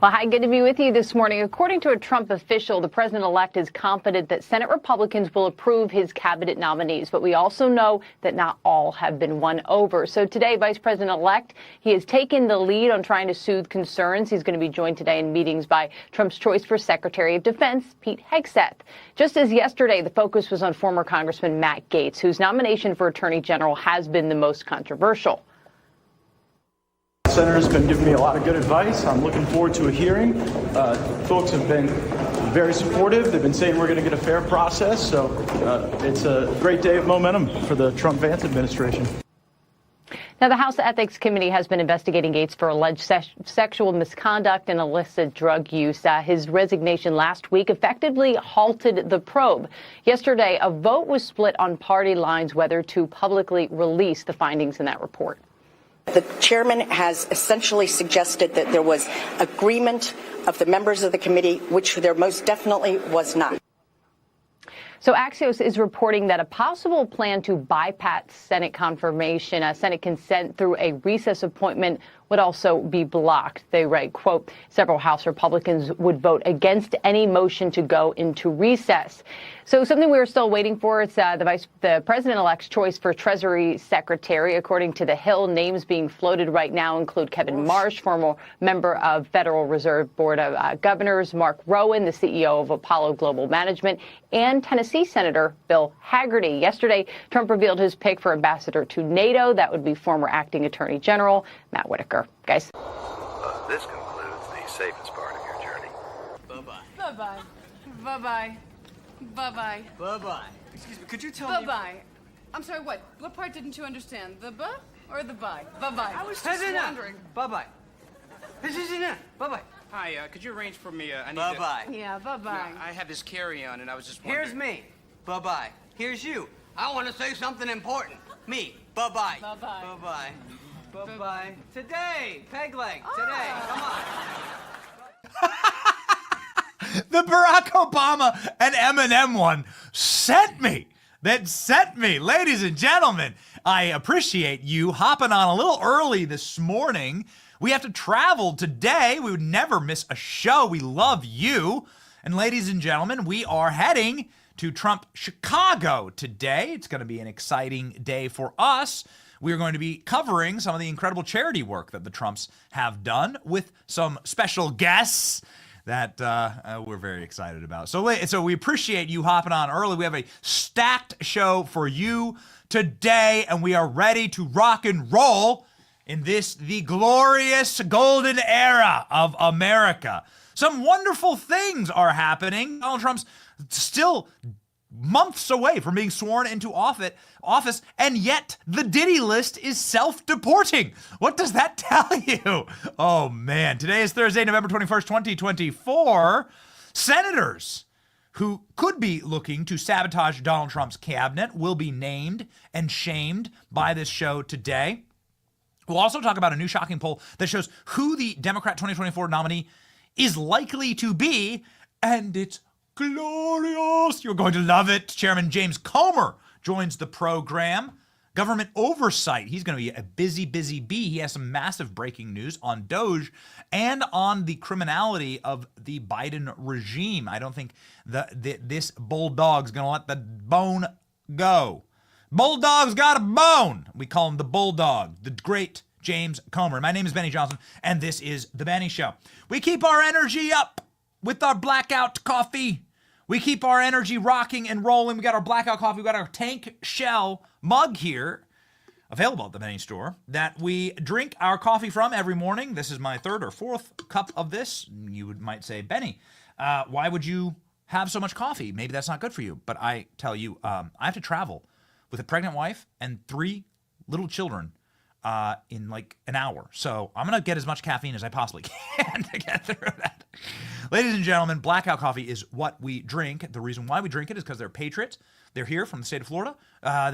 Well, hi, good to be with you this morning. According to a Trump official, the president-elect is confident that Senate Republicans will approve his cabinet nominees. But we also know that not all have been won over. So today, Vice President-elect, he has taken the lead on trying to soothe concerns. He's going to be joined today in meetings by Trump's choice for Secretary of Defense, Pete Hegseth. Just as yesterday, the focus was on former Congressman Matt Gaetz, whose nomination for Attorney General has been the most controversial. Senator's been giving me a lot of good advice. I'm looking forward to a hearing. Folks have been very supportive. They've been saying we're going to get a fair process. So it's a great day of momentum for the Trump-Vance administration. Now, the House Ethics Committee has been investigating Gaetz for alleged sexual misconduct and illicit drug use. His resignation last week effectively halted the probe. Yesterday, a vote was split on party lines whether to publicly release the findings in that report. The chairman has essentially suggested that there was agreement of the members of the committee, which there most definitely was not. So Axios is reporting that a possible plan to bypass Senate confirmation, Senate consent through a recess appointment would also be blocked. They write, quote, several House Republicans would vote against any motion to go into recess. So something we are still waiting for, it's the president-elect's choice for Treasury Secretary. According to The Hill, names being floated right now include Kevin Marsh, former member of Federal Reserve Board of Governors, Mark Rowan, the CEO of Apollo Global Management, and Tennessee Senator Bill Hagerty. Yesterday, Trump revealed his pick for ambassador to NATO. That would be former acting Attorney General Matt Whitaker. Guys. This concludes the safest part of your journey. Bye-bye. Bye-bye. Bye-bye. Bye-bye. Bye-bye. Excuse me, could you tell me? Bye-bye. I'm sorry, what? What part didn't you understand? The buh or the bye? Bye-bye. I was just just wondering. Bye-bye. Bye-bye. Hi, could you arrange for me, I need Bye-bye. Yeah, bye-bye. I have this carry-on, and I was just wondering. Here's me. Bye-bye. Here's you. I want to say something important. Me. Bye-bye. Bye-bye. Bye-bye. Bye-bye. Today. Peg leg. Today. Come on. The Barack Obama and Eminem one sent me. That sent me. Ladies and gentlemen, I appreciate you hopping on a little early this morning. We have to travel today. We would never miss a show. We love you. And ladies and gentlemen, we are heading to Trump Chicago today. It's going to be an exciting day for us. We are going to be covering some of the incredible charity work that the Trumps have done with some special guests that we're very excited about. So we appreciate you hopping on early. We have a stacked show for you today, and we are ready to rock and roll in the glorious golden era of America. Some wonderful things are happening. Donald Trump's still months away from being sworn into office, and yet the Diddy-List is self-deporting. What does that tell you? Oh, man. Today is Thursday, November 21st, 2024. Senators who could be looking to sabotage Donald Trump's cabinet will be named and shamed by this show today. We'll also talk about a new shocking poll that shows who the Democrat 2024 nominee is likely to be, and it's glorious. You're going to love it. Chairman James Comer joins the program. Government oversight. He's going to be a busy bee. He has some massive breaking news on Doge and on the criminality of the Biden regime. I don't think this bulldog's going to let the bone go. Bulldog's got a bone. We call him the Bulldog, the great James Comer. My name is Benny Johnson, and this is The Benny Show. We keep our energy up with our blackout coffee. We keep our energy rocking and rolling. We got our blackout coffee. We got our tank shell mug here, available at the Benny store, that we drink our coffee from every morning. This is my third or fourth cup of this. You might say, Benny, why would you have so much coffee? Maybe that's not good for you. But I tell you, I have to travel with a pregnant wife and 3 little children in like an hour. So I'm going to get as much caffeine as I possibly can to get through that. Ladies and gentlemen, blackout coffee is what we drink. The reason why we drink it is because they're patriots. They're here from the state of Florida.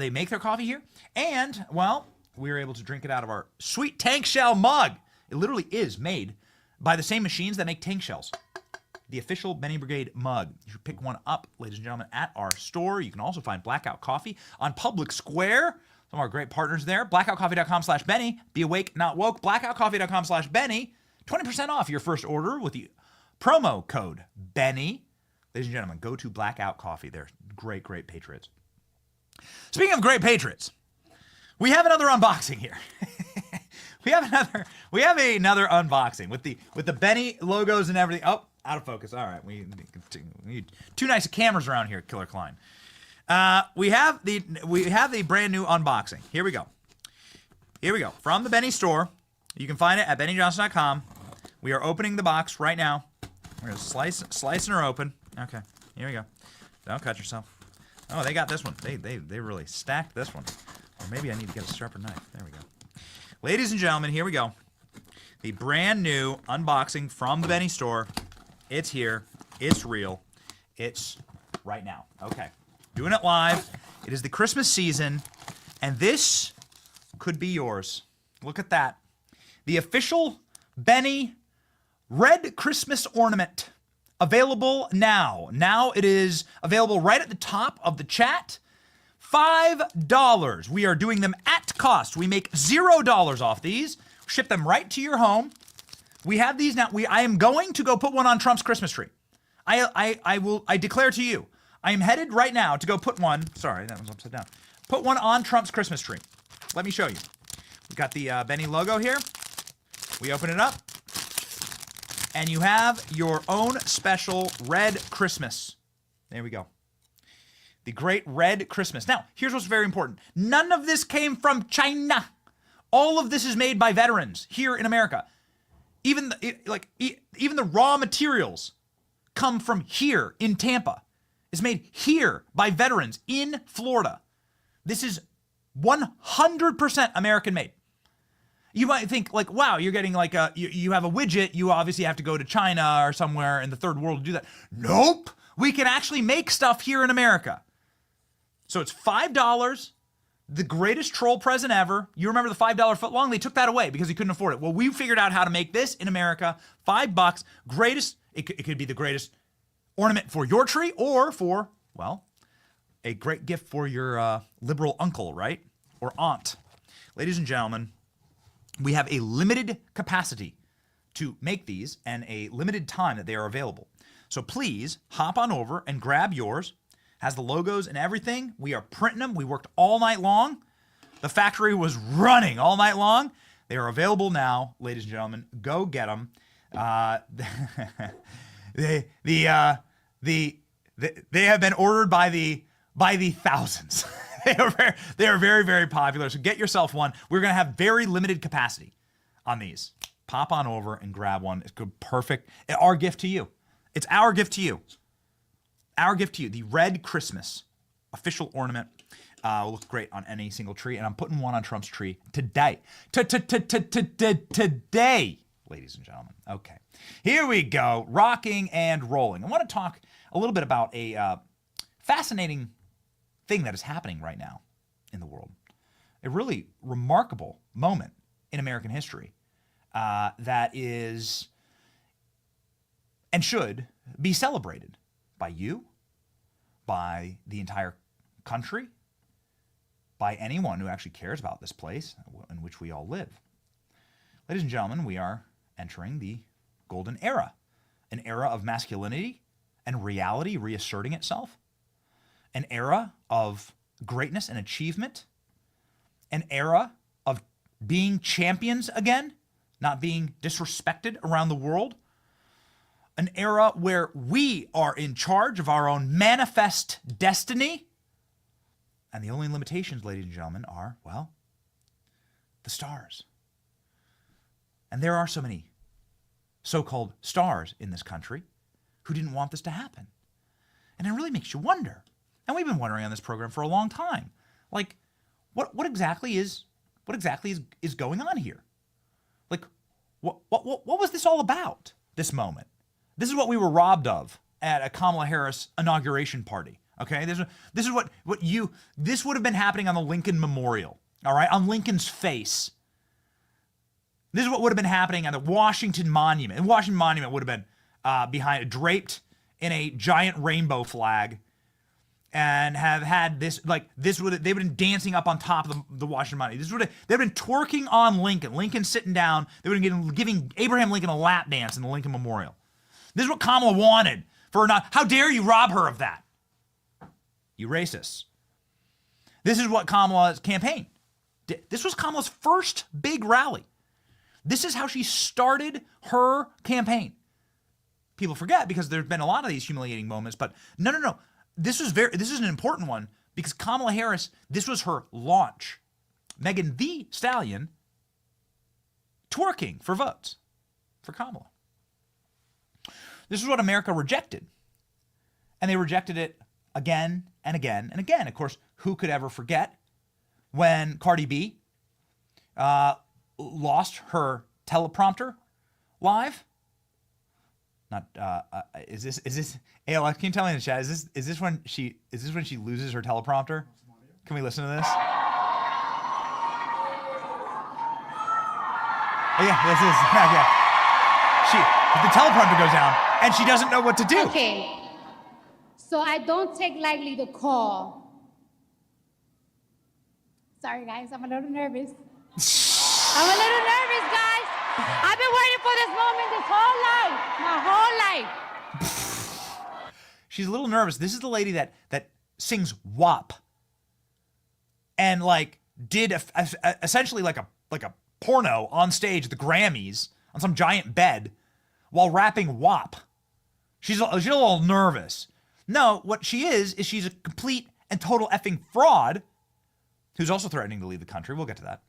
They make their coffee here. And, well, we were able to drink it out of our sweet tank shell mug. It literally is made by the same machines that make tank shells. The official Benny Brigade mug. You should pick one up, ladies and gentlemen, at our store. You can also find Blackout Coffee on Public Square. Some of our great partners there. Blackoutcoffee.com/Benny. Be awake, not woke. Blackoutcoffee.com/Benny. 20% off your first order with the promo code Benny. Ladies and gentlemen, go to Blackout Coffee. They're great, great patriots. Speaking of great patriots, we have another unboxing here. we have another unboxing with the Benny logos and everything. Oh, out of focus. All right, we need too nice cameras around here, Killer Klein. We have the brand new unboxing. Here we go. From the Benny store. You can find it at BennyJohnson.com. We are opening the box right now. We're gonna slicing her open. Okay, here we go. Don't cut yourself. Oh, they got this one. They really stacked this one. Or maybe I need to get a sharper knife. There we go. Ladies and gentlemen, here we go. The brand new unboxing from the Benny store. It's here. It's real. It's right now. Okay. Doing it live. It is the Christmas season, and this could be yours. Look at that. The official Benny red Christmas ornament. Available now. Now it is available right at the top of the chat. $5. We are doing them at cost. We make $0 off these. Ship them right to your home. We have these now. I am going to go put one on Trump's Christmas tree. I declare to you, I am headed right now to go put one. Sorry, that was upside down. Put one on Trump's Christmas tree. Let me show you. We got the Benny logo here. We open it up, and you have your own special red Christmas. There we go. The great red Christmas. Now, here's what's very important. None of this came from China. All of this is made by veterans here in America. Even the raw materials come from here in Tampa. It's made here by veterans in Florida. This is 100% American made. You might think like, wow, you're getting like you have a widget. You obviously have to go to China or somewhere in the third world to do that. Nope. We can actually make stuff here in America. So it's $5. The greatest troll present ever. You remember the $5 footlong? They took that away because he couldn't afford it. Well, we figured out how to make this in America. $5. Greatest. It could be the greatest ornament for your tree or for, well, a great gift for your liberal uncle, right? Or aunt. Ladies and gentlemen, we have a limited capacity to make these and a limited time that they are available. So please hop on over and grab yours. Has the logos and everything. We are printing them. We worked all night long. The factory was running all night long. They are available now, ladies and gentlemen. Go get them. They have been ordered by the thousands. They are very, very popular. So get yourself one. We're going to have very limited capacity on these. Pop on over and grab one. It's good, perfect. Our gift to you. It's our gift to you. Our gift to you. The red Christmas official ornament will look great on any single tree. And I'm putting one on Trump's tree today. Today, ladies and gentlemen. Okay. Here we go. Rocking and rolling. I want to talk a little bit about a fascinating thing that is happening right now in the world. A really remarkable moment in American history that is and should be celebrated by you, by the entire country, by anyone who actually cares about this place in which we all live. Ladies and gentlemen, we are entering the golden era, an era of masculinity and reality reasserting itself, an era of greatness and achievement, an era of being champions again, not being disrespected around the world, an era where we are in charge of our own manifest destiny. And the only limitations, ladies and gentlemen, are, well, the stars. And there are so many so-called stars in this country who didn't want this to happen. And it really makes you wonder. And we've been wondering on this program for a long time. Like, what exactly is going on here? Like, what was this all about, this moment? This is what we were robbed of at a Kamala Harris inauguration party. Okay, this is what this would have been happening on the Lincoln Memorial. All right, on Lincoln's face. This is what would have been happening at the Washington Monument. The Washington Monument would have been draped in a giant rainbow flag, and have had this, like, they've been dancing up on top of the Washington Monument. They've been twerking on Lincoln. Lincoln sitting down. They would have been giving Abraham Lincoln a lap dance in the Lincoln Memorial. This is what Kamala wanted for her not. How dare you rob her of that? You racists. This is what Kamala's campaign. This was Kamala's first big rally. This is how she started her campaign. People forget because there's been a lot of these humiliating moments, but no. This is an important one because Kamala Harris, this was her launch. Megan Thee Stallion twerking for votes for Kamala. This is what America rejected. And they rejected it again and again and again. Of course, who could ever forget when Cardi B lost her teleprompter live? Not is this ALX? Can you tell me in the chat? Is this when she loses her teleprompter? Can we listen to this? Oh, yeah, this is yeah. The teleprompter goes down and she doesn't know what to do. Okay. So I don't take lightly the call. Sorry guys, I'm a little nervous. I'm a little nervous, guys. I've been waiting for this moment this whole life, my whole life. She's a little nervous. This is the lady that sings WAP and like did essentially like a porno on stage at the Grammys on some giant bed while rapping WAP. She's a little nervous. No, what she is she's a complete and total effing fraud who's also threatening to leave the country. We'll get to that.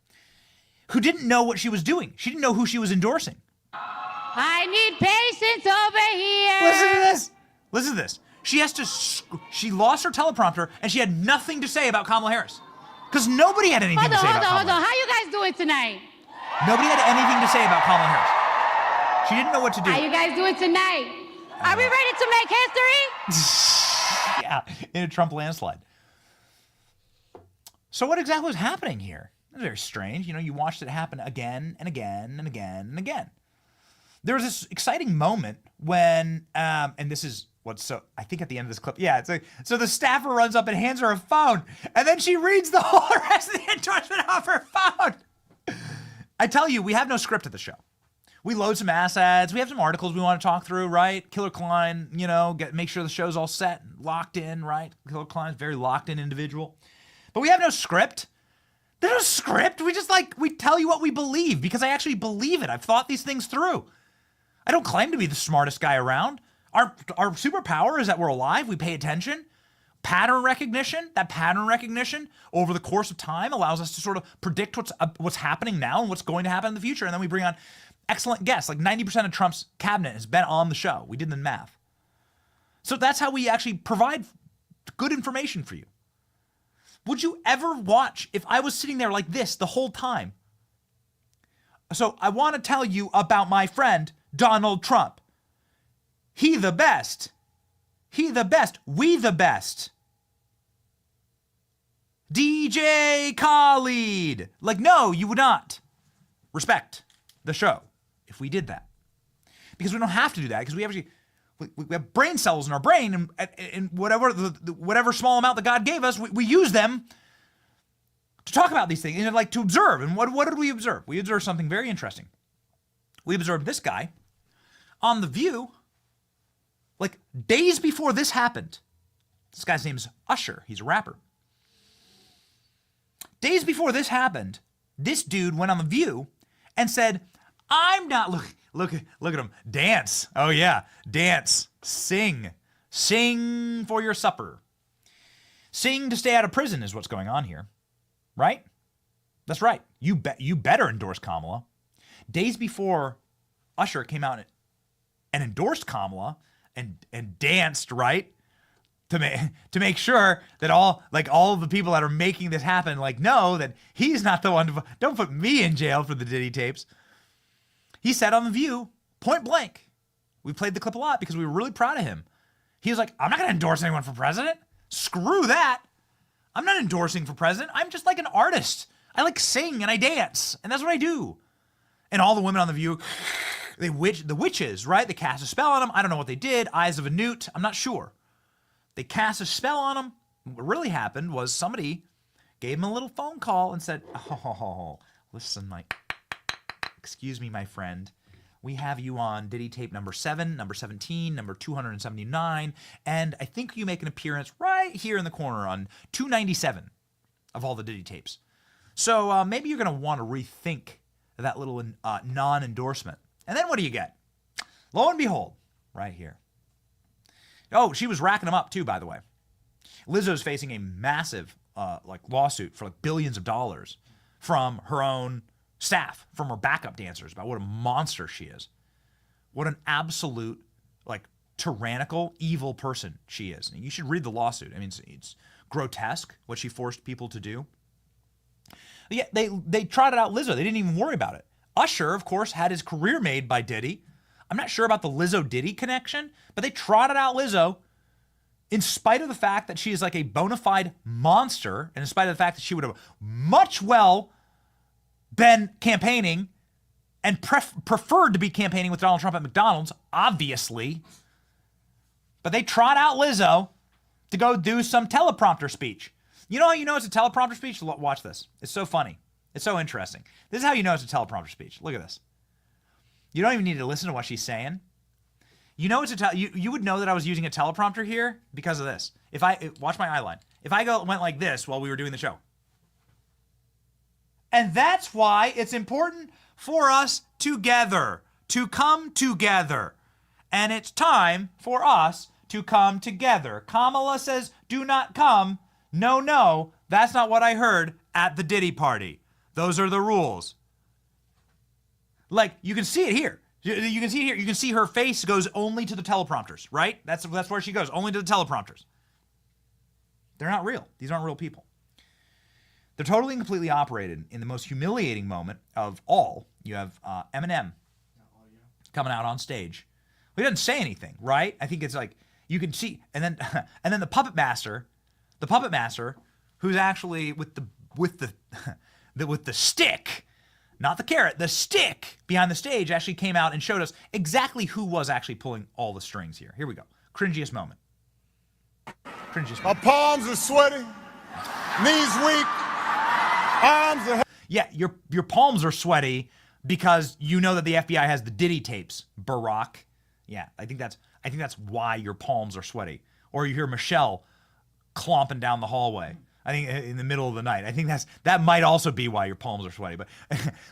Who didn't know what she was doing. She didn't know who she was endorsing. I need patience over here. Listen to this. Listen to this. She lost her teleprompter and she had nothing to say about Kamala Harris. Because nobody had anything to say about Kamala. Hold on. How you guys doing tonight? Nobody had anything to say about Kamala Harris. She didn't know what to do. How you guys doing tonight? Are we ready to make history? Yeah, in a Trump landslide. So what exactly was happening here? It was very strange. You know, you watched it happen again and again and again and again. There was this exciting moment when, and this is what's so, I think at the end of this clip, yeah, it's like, so the staffer runs up and hands her a phone, and then she reads the whole rest of the endorsement off her phone. I tell you, we have no script at the show. We load some assets. We have some articles we want to talk through, right? Killer Klein, you know, make sure the show's all set, locked in, right? Killer Klein's a very locked in individual. But we have no script. There's no script. We tell you what we believe because I actually believe it. I've thought these things through. I don't claim to be the smartest guy around. Our superpower is that we're alive. We pay attention. Pattern recognition, that pattern recognition over the course of time allows us to sort of predict what's happening now and what's going to happen in the future. And then we bring on excellent guests. Like 90% of Trump's cabinet has been on the show. We did the math. So that's how we actually provide good information for you. Would you ever watch if I was sitting there like this the whole time? So I want to tell you about my friend, Donald Trump. He the best. He the best. We the best. DJ Khaled. Like, no, you would not respect the show if we did that. Because we don't have to do that because we have brain cells in our brain and whatever small amount that God gave us, we use them to talk about these things and like to observe. And what did we observe? We observed something very interesting. We observed this guy on The View like days before this happened. This guy's name is Usher. He's a rapper. Days before this happened, this dude went on The View and said, I'm not, look at him, dance. Oh yeah, dance, sing for your supper. Sing to stay out of prison is what's going on here, right? That's right. You better endorse Kamala. Days before Usher came out and endorsed Kamala and danced, right? To make sure that all of the people that are making this happen know that he's not the one don't put me in jail for the Diddy tapes. He said on The View, point blank, we played the clip a lot because we were really proud of him. He was like, I'm not going to endorse anyone for president. Screw that. I'm not endorsing for president. I'm just like an artist. I like sing and I dance, and that's what I do. And all the women on The View, the witches, right? They cast a spell on him. I don't know what they did. Eyes of a newt. I'm not sure. They cast a spell on him, what really happened was somebody gave him a little phone call and said, oh, listen, excuse me, my friend. We have you on Diddy tape number 7, number 17, number 279, and I think you make an appearance right here in the corner on 297 of all the Diddy tapes. So maybe you're going to want to rethink that little non-endorsement. And then what do you get? Lo and behold, right here. Oh, she was racking them up too, by the way. Lizzo's facing a massive lawsuit for billions of dollars from her own staff, from her backup dancers, about what a monster she is. What an absolute, tyrannical, evil person she is. And you should read the lawsuit. I mean, it's grotesque what she forced people to do. But yeah, they trotted out Lizzo. They didn't even worry about it. Usher, of course, had his career made by Diddy. I'm not sure about the Lizzo-Diddy connection, but they trotted out Lizzo in spite of the fact that she is a bona fide monster, and in spite of the fact that she would have much well been campaigning and preferred to be campaigning with Donald Trump at McDonald's, obviously. But they trot out Lizzo to go do some teleprompter speech. You know how you know it's a teleprompter speech? Watch this. It's so funny. It's so interesting. This is how you know it's a teleprompter speech. Look at this. You don't even need to listen to what she's saying. You know it's you would know that I was using a teleprompter here because of this. Watch my eye line. If I went like this while we were doing the show. And that's why it's important for us together to come together. And it's time for us to come together. Kamala says, do not come. No, that's not what I heard at the Diddy party. Those are the rules. You can see it here. You can see it here. You can see her face goes only to the teleprompters, right? That's where she goes, only to the teleprompters. They're not real. These aren't real people. They're totally and completely operated in the most humiliating moment of all. You have Eminem coming out on stage. He doesn't say anything, right? I think it's you can see, and then the puppet master, who's actually with the stick, not the carrot, the stick behind the stage, actually came out and showed us exactly who was actually pulling all the strings here. Here we go. Cringiest moment. My palms are sweaty, knees weak, arms are... Yeah, your palms are sweaty because you know that the FBI has the Diddy tapes, Barack. Yeah, I think that's why your palms are sweaty. Or you hear Michelle clomping down the hallway. I think in the middle of the night. I think that might also be why your palms are sweaty.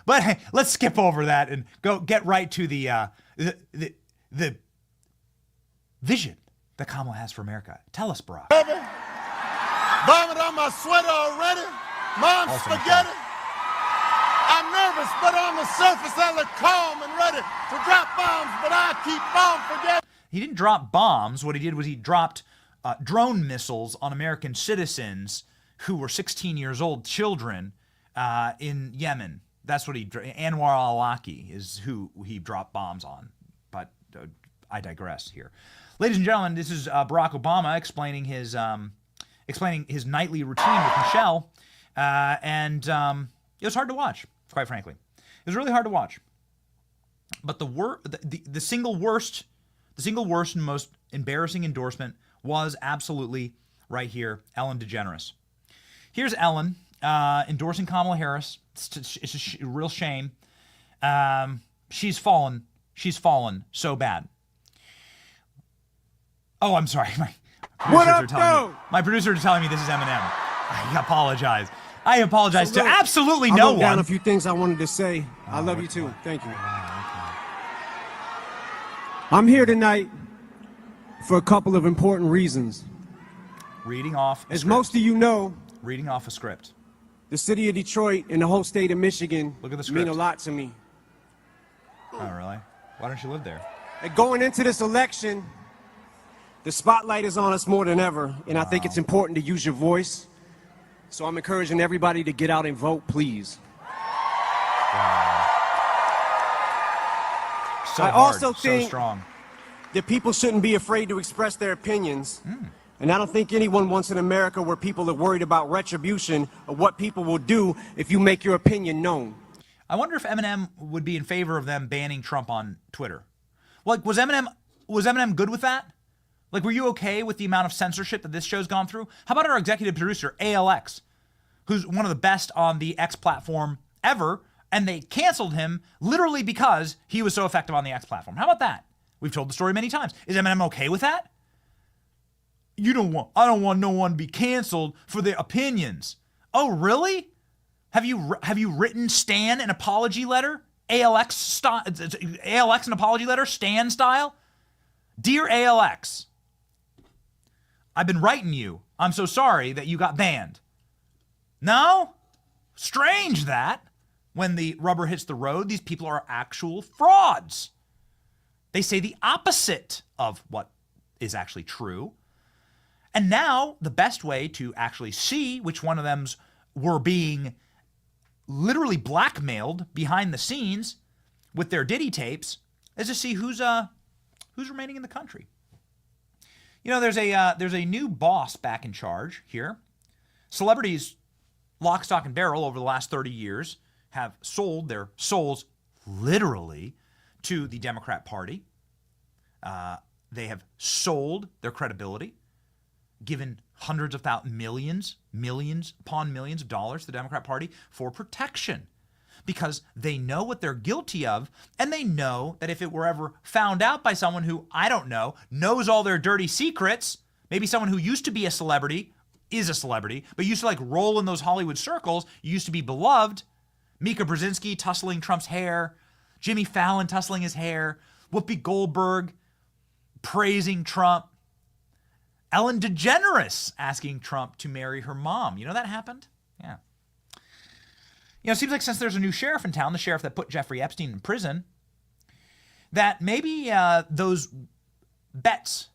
But hey, let's skip over that and go get right to the vision that Kamala has for America. Tell us, Barack. Vomit on my sweater already. Mom's spaghetti. I'm nervous, but on the surface I look calm and ready to drop bombs, but I keep on forgetting. He didn't drop bombs. What he did was he dropped drone missiles on American citizens who were 16 years old, children, in Yemen. That's what Anwar al-Awlaki is who he dropped bombs on. But I digress here. Ladies and gentlemen, this is Barack Obama explaining his nightly routine with Michelle, and it was hard to watch, quite frankly. It was really hard to watch. But the single worst and most embarrassing endorsement was absolutely right here, Ellen DeGeneres. Here's Ellen endorsing Kamala Harris. It's a real shame. She's fallen so bad. Oh, I'm sorry. My producers are telling me this is Eminem. I apologize. To absolutely no one. Down a few things I wanted to say. I love you too. Thank you. I'm here tonight for a couple of important reasons. Reading off. As most of you know, reading off a script. The city of Detroit and the whole state of Michigan mean a lot to me. Oh, really? Why don't you live there? And going into this election, the spotlight is on us more than ever, and I think it's important to use your voice. So I'm encouraging everybody to get out and vote, please. I also think that people shouldn't be afraid to express their opinions. And I don't think anyone wants an America where people are worried about retribution or what people will do if you make your opinion known. I wonder if Eminem would be in favor of them banning Trump on Twitter. Was Eminem good with that? Like, were you okay with the amount of censorship that this show's gone through? How about our executive producer, ALX, who's one of the best on the X platform ever, and they canceled him literally because he was so effective on the X platform? How about that? We've told the story many times. Is Eminem okay with that? I don't want no one to be canceled for their opinions. Oh, really? Have you written Stan an apology letter? ALX an apology letter, Stan style? Dear ALX, I've been writing you. I'm so sorry that you got banned. No? Strange that when the rubber hits the road, these people are actual frauds. They say the opposite of what is actually true. And now the best way to actually see which one of them were being literally blackmailed behind the scenes with their Diddy tapes is to see who's remaining in the country. You know, there's a new boss back in charge here. Celebrities, lock, stock, and barrel over the last 30 years have sold their souls literally to the Democrat Party. They have sold their credibility, given hundreds of thousands, millions upon millions of dollars to the Democrat Party for protection, because they know what they're guilty of, and they know that if it were ever found out by someone who, I don't know, knows all their dirty secrets, maybe someone who used to be a celebrity, is a celebrity, but used to like roll in those Hollywood circles, used to be beloved, Mika Brzezinski tussling Trump's hair, Jimmy Fallon tussling his hair, Whoopi Goldberg praising Trump, Ellen DeGeneres asking Trump to marry her mom. You know that happened? Yeah. You know, it seems like since there's a new sheriff in town, the sheriff that put Jeffrey Epstein in prison, that maybe those bets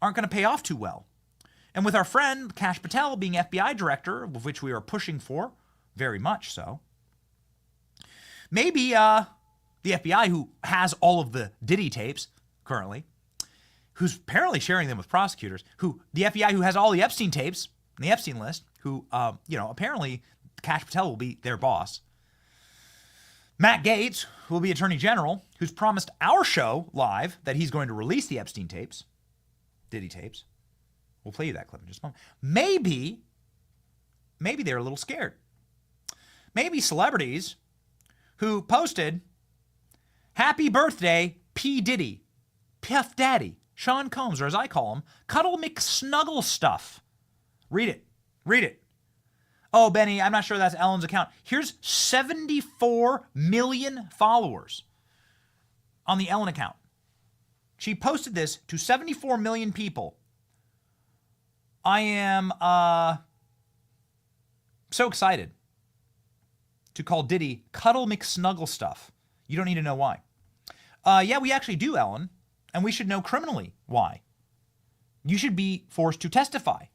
aren't going to pay off too well. And with our friend Kash Patel being FBI director, of which we are pushing for, very much so, maybe the FBI, who has all of the Diddy tapes currently, who's apparently sharing them with prosecutors, the FBI who has all the Epstein tapes, the Epstein list, who, apparently Kash Patel will be their boss. Matt Gaetz, who will be Attorney General, who's promised our show live that he's going to release the Epstein tapes, Diddy tapes. We'll play you that clip in just a moment. Maybe they're a little scared. Maybe celebrities who posted, "Happy birthday, P. Diddy, Puff Daddy, Sean Combs," or as I call him, Cuddle McSnuggle Stuff. Read it. Oh, Benny, I'm not sure that's Ellen's account. Here's 74 million followers on the Ellen account. She posted this to 74 million people. I am so excited to call Diddy Cuddle McSnuggle Stuff. You don't need to know why. Yeah, we actually do, Ellen, and we should know criminally why. You should be forced to testify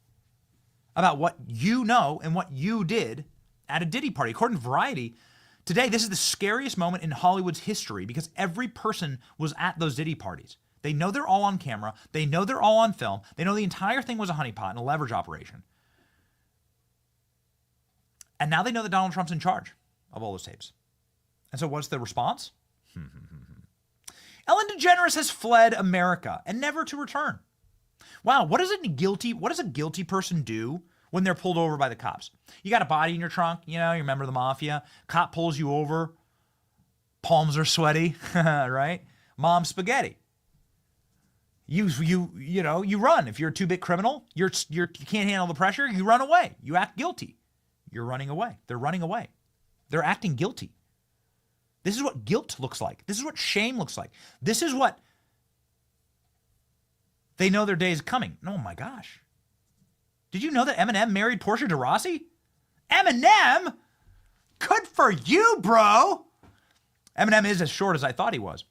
about what you know and what you did at a Diddy party. According to Variety, today this is the scariest moment in Hollywood's history because every person was at those Diddy parties. They know they're all on camera. They know they're all on film. They know the entire thing was a honeypot and a leverage operation. And now they know that Donald Trump's in charge of all those tapes. And so what's the response? Ellen DeGeneres has fled America and never to return. Wow, what does a guilty person do when they're pulled over by the cops? You got a body in your trunk, you remember the mafia. Cop pulls you over. Palms are sweaty, right? Mom's spaghetti. You run. If you're a two-bit criminal, you can't handle the pressure, you run away. You act guilty. You're running away. They're running away. They're acting guilty. This is what guilt looks like. This is what shame looks like. This is what they know their day is coming. Oh my gosh. Did you know that Eminem married Portia de Rossi? Eminem? Good for you, bro. Eminem is as short as I thought he was.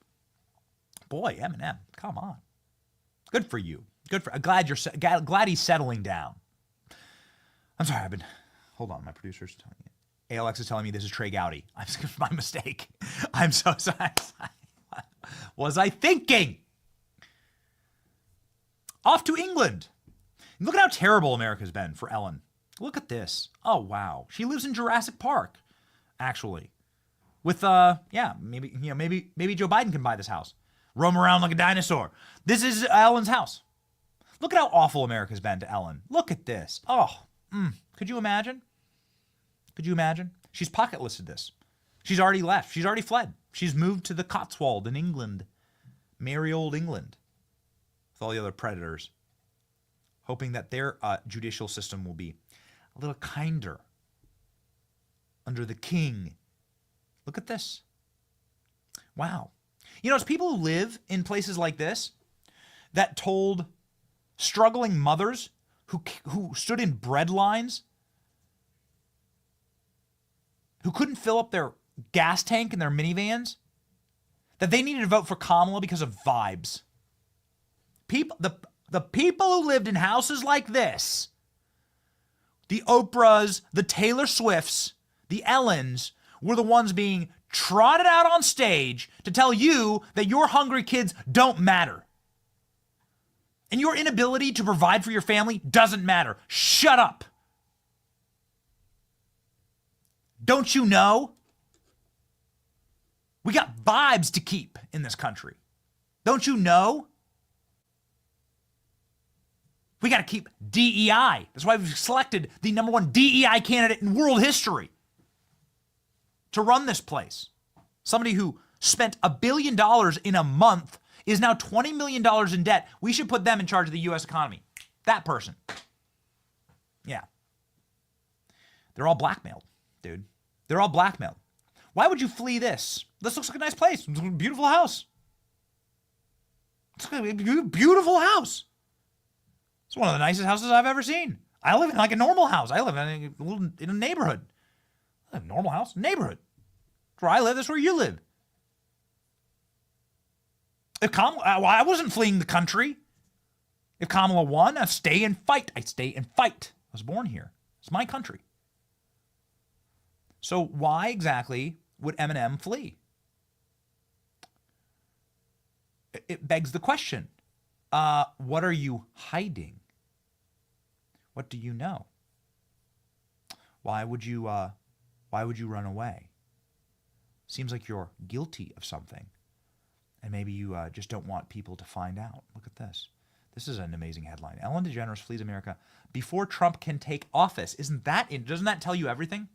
Boy, Eminem, come on. Good for you. Glad he's settling down. I'm sorry, hold on, my producer's telling me. ALX is telling me this is Trey Gowdy. My mistake. I'm so sorry. Was I thinking? Off to England. Look at how terrible America's been for Ellen. Look at this. Oh, wow. She lives in Jurassic Park, actually. With, maybe Joe Biden can buy this house. Roam around like a dinosaur. This is Ellen's house. Look at how awful America's been to Ellen. Look at this. Oh, could you imagine? Could you imagine? She's pocket listed this. She's already left. She's already fled. She's moved to the Cotswold in England. Merry old England. With all the other predators. Hoping that their judicial system will be a little kinder. Under the king. Look at this. Wow. You know, it's people who live in places like this that told struggling mothers who stood in bread lines, who couldn't fill up their gas tank in their minivans, that they needed to vote for Kamala because of vibes. The people who lived in houses like this, the Oprahs, the Taylor Swifts, the Ellens, were the ones being trotted out on stage to tell you that your hungry kids don't matter. And your inability to provide for your family doesn't matter. Shut up. Don't you know? We got vibes to keep in this country. Don't you know? We got to keep DEI. That's why we've selected the #1 DEI candidate in world history to run this place. Somebody who spent $1 billion in a month is now $20 million in debt. We should put them in charge of the U.S. economy. That person. Yeah. They're all blackmailed, dude. They're all blackmailed. Why would you flee this? This looks like a nice place. It's a beautiful house. It's like a beautiful house. It's one of the nicest houses I've ever seen. I live in like a normal house. I live in a neighborhood. A normal house, neighborhood. That's where I live. That's where you live. If I wasn't fleeing the country. If Kamala won, I'd stay and fight. I'd stay and fight. I was born here. It's my country. So why exactly would Eminem flee? It begs the question. What are you hiding? What do you know? Why would you run away? Seems like you're guilty of something. And maybe you just don't want people to find out. Look at this. This is an amazing headline. Ellen DeGeneres flees America before Trump can take office. Doesn't that tell you everything?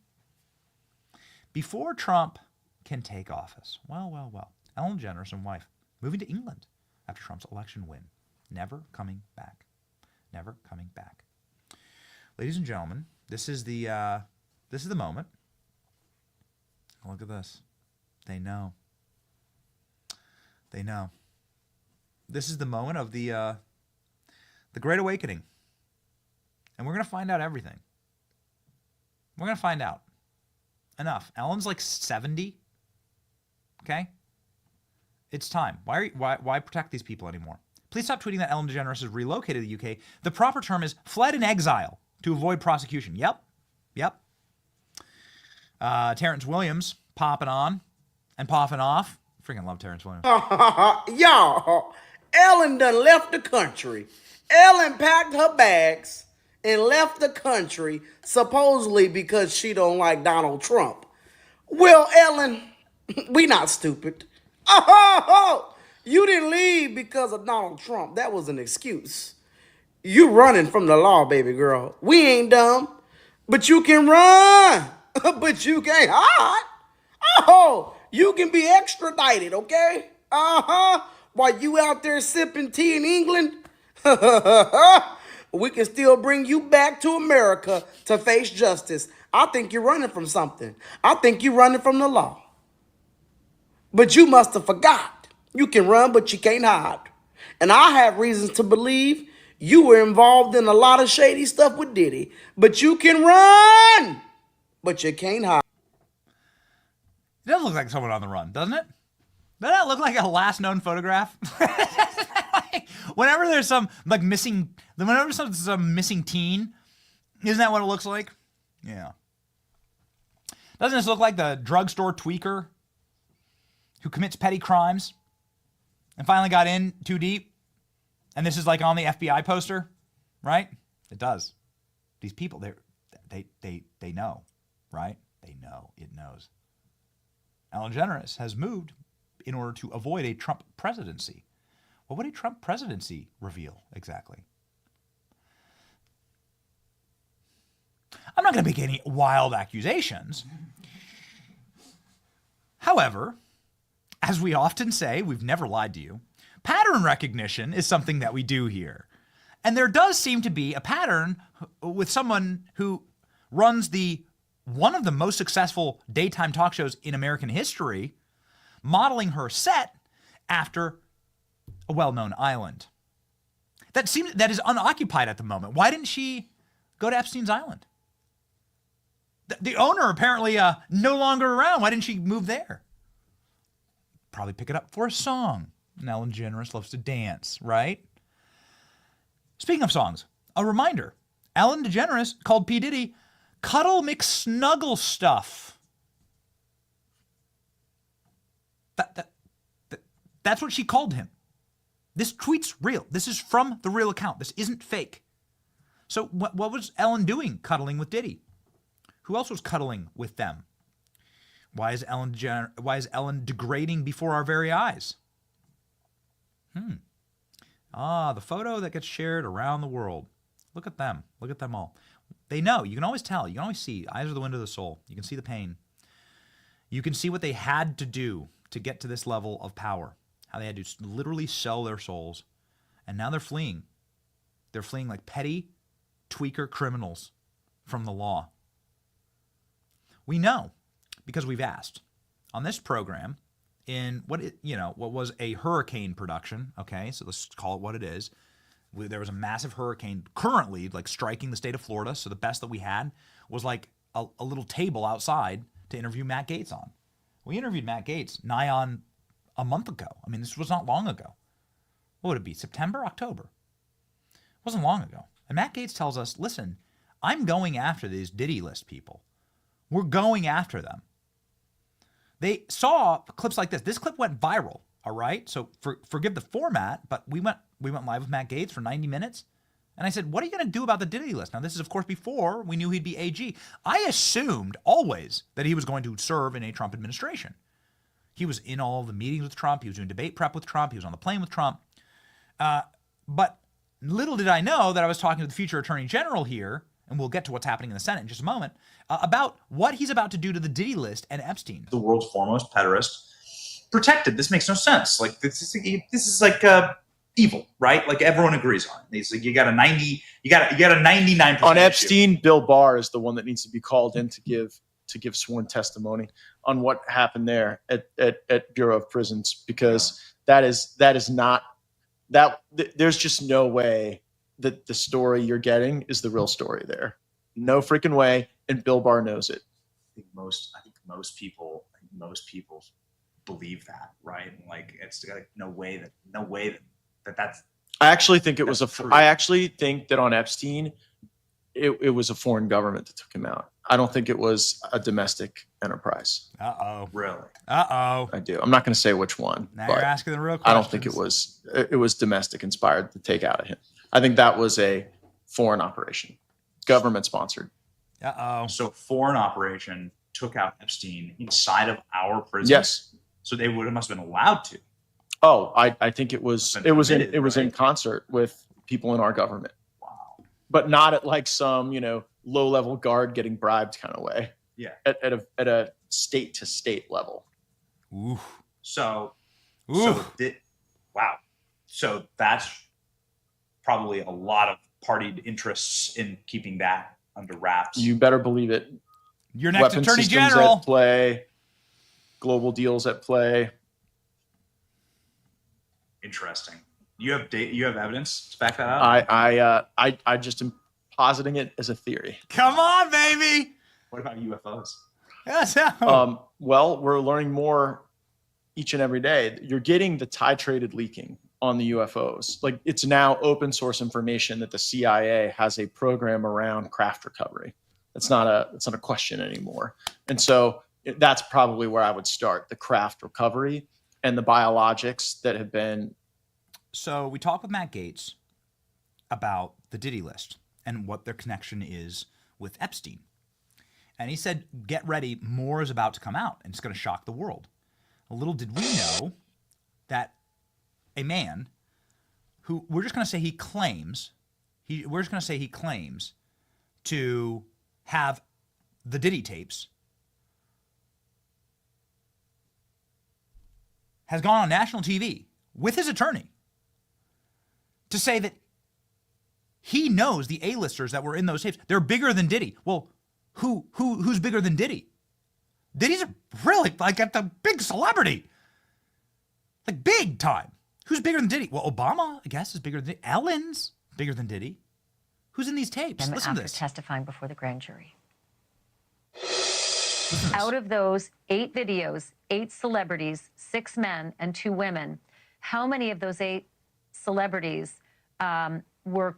Before Trump can take office. Well. Ellen DeGeneres and wife moving to England after Trump's election win. Never coming back. Never coming back. Ladies and gentlemen, this is the moment. Look at this. They know. They know. This is the moment of the Great Awakening. And we're going to find out everything. We're going to find out. Enough. Ellen's like 70. Okay? It's time. Why protect these people anymore? Please stop tweeting that Ellen DeGeneres has relocated to the UK. The proper term is fled in exile to avoid prosecution. Yep. Terrence Williams popping on and popping off. Freaking love Terrence Williams. Y'all, Ellen done left the country. Ellen packed her bags and left the country supposedly because she don't like Donald Trump. Well, Ellen, we not stupid. You didn't leave because of Donald Trump. That was an excuse. You running from the law, baby girl. We ain't dumb, but you can run, but you can't hide. Oh, you can be extradited, okay? While you out there sipping tea in England, we can still bring you back to America to face justice. I think you're running from something. I think you're running from the law. But you must have forgot. You can run, but you can't hide. And I have reasons to believe you were involved in a lot of shady stuff with Diddy. But you can run, but you can't hide. It does look like someone on the run, doesn't it? Doesn't that look like a last known photograph? Whenever there's some missing teen, isn't that what it looks like? Yeah. Doesn't this look like the drugstore tweaker who commits petty crimes and finally got in too deep? And this is like on the FBI poster, right? It does. These people, they know, right? They know. It knows. Ellen DeGeneres has moved in order to avoid a Trump presidency. What would a Trump presidency reveal exactly? not going to make any wild accusations. However, as we often say, we've never lied to you. Pattern recognition is something that we do here. And there does seem to be a pattern with someone who runs one of the most successful daytime talk shows in American history, modeling her set after a well-known island. That is unoccupied at the moment. Why didn't she go to Epstein's island? The owner apparently no longer around. Why didn't she move there? Probably pick it up for a song. And Ellen DeGeneres loves to dance, right? Speaking of songs, a reminder. Ellen DeGeneres called P. Diddy Cuddle McSnuggle Stuff. That's what she called him. This tweet's real. This is from the real account. This isn't fake. So what was Ellen doing cuddling with Diddy? Who else was cuddling with them? Why is Ellen degrading before our very eyes? The photo that gets shared around the world. Look at them. Look at them all. They know. You can always tell. You can always see. Eyes are the window of the soul. You can see the pain. You can see what they had to do to get to this level of power. How they had to literally sell their souls. And now they're fleeing. They're fleeing like petty tweaker criminals from the law. We know because we've asked. On this program, in what was a hurricane production, okay, so let's call it what it is. There was a massive hurricane currently like striking the state of Florida, so the best that we had was like a little table outside to interview Matt Gaetz on. We interviewed Matt Gaetz nigh on a month ago. I mean, this was not long ago. What would it be, September, October? It wasn't long ago. And Matt Gaetz tells us, listen, I'm going after these Diddy-List people. We're going after them. They saw clips like this. This clip went viral, all right? So forgive the format, but we went live with Matt Gaetz for 90 minutes. And I said, what are you going to do about the Diddy-List? Now, this is, of course, before we knew he'd be AG. I assumed always that he was going to serve in a Trump administration. He was in all the meetings with Trump. He was doing debate prep with Trump. He was on the plane with Trump. But little did I know that I was talking to the future attorney general here, and we'll get to what's happening in the Senate in just a moment, about what he's about to do to the Diddy-List and Epstein. The world's foremost pederast, protected. This makes no sense. Like this is like evil, right? Like everyone agrees on. It's like you got a 99% on Epstein. Issue. Bill Barr is the one that needs to be called in to give sworn testimony on what happened there at Bureau of Prisons, because that is not that. There's just no way that the story you're getting is the real story there. No freaking way, and Bill Barr knows it. I think most people believe that, right? Like it's like no way that that's. I actually think it was I actually think that on Epstein, it was a foreign government that took him out. I don't think it was a domestic enterprise. Really? I do. I'm not going to say which one. Now you're asking the real questions. I don't think it was domestic inspired to take out of him. I think that was a foreign operation, government sponsored. So foreign operation took out Epstein inside of our prison. Yes. So they must have been allowed to. Oh, I think it was in concert with people in our government. Wow. But not at like some, low level guard getting bribed kind of way. Yeah. At a state to state level. Ooh. So that's probably a lot of partied interests in keeping that under wraps. You better believe it. Your next Weapons attorney systems general at play, global deals at play. Interesting. You have evidence to back that up? I just am positing it as a theory. Come on, baby. What about UFOs? Yes. Well, we're learning more each and every day. You're getting the titrated leaking on the UFOs. Like it's now open source information that the CIA has a program around craft recovery. It's not a question anymore. And so that's probably where I would start, the craft recovery and the biologics that have been. So we talked with Matt Gaetz about the Diddy-List and what their connection is with Epstein. And he said, get ready, more is about to come out, and it's going to shock the world. Little did we know that a man who, we're just going to say he claims to have the Diddy tapes, has gone on national TV with his attorney to say that he knows the A-listers that were in those tapes. They're bigger than Diddy. Well, who's bigger than Diddy? Diddy's really like a big celebrity. Like big time. Who's bigger than Diddy? Well, Obama, I guess, is bigger than Diddy. Ellen's bigger than Diddy. Who's in these tapes? Listen to this. Testifying before the grand jury. Out of those 8 videos, 8 celebrities, 6 men and 2 women, how many of those 8 celebrities were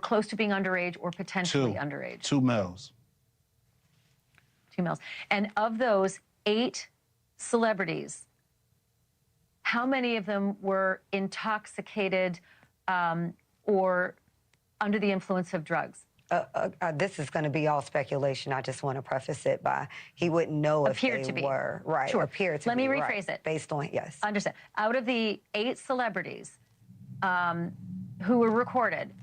close to being underage or potentially underage? 2 males. 2 males. And of those 8 celebrities, how many of them were intoxicated or under the influence of drugs? This is going to be all speculation. I just want to preface it by he wouldn't know if they were. Right. Sure. Appear to Let be. me rephrase it. Based on, yes. Understand. Out of the 8 celebrities who were recorded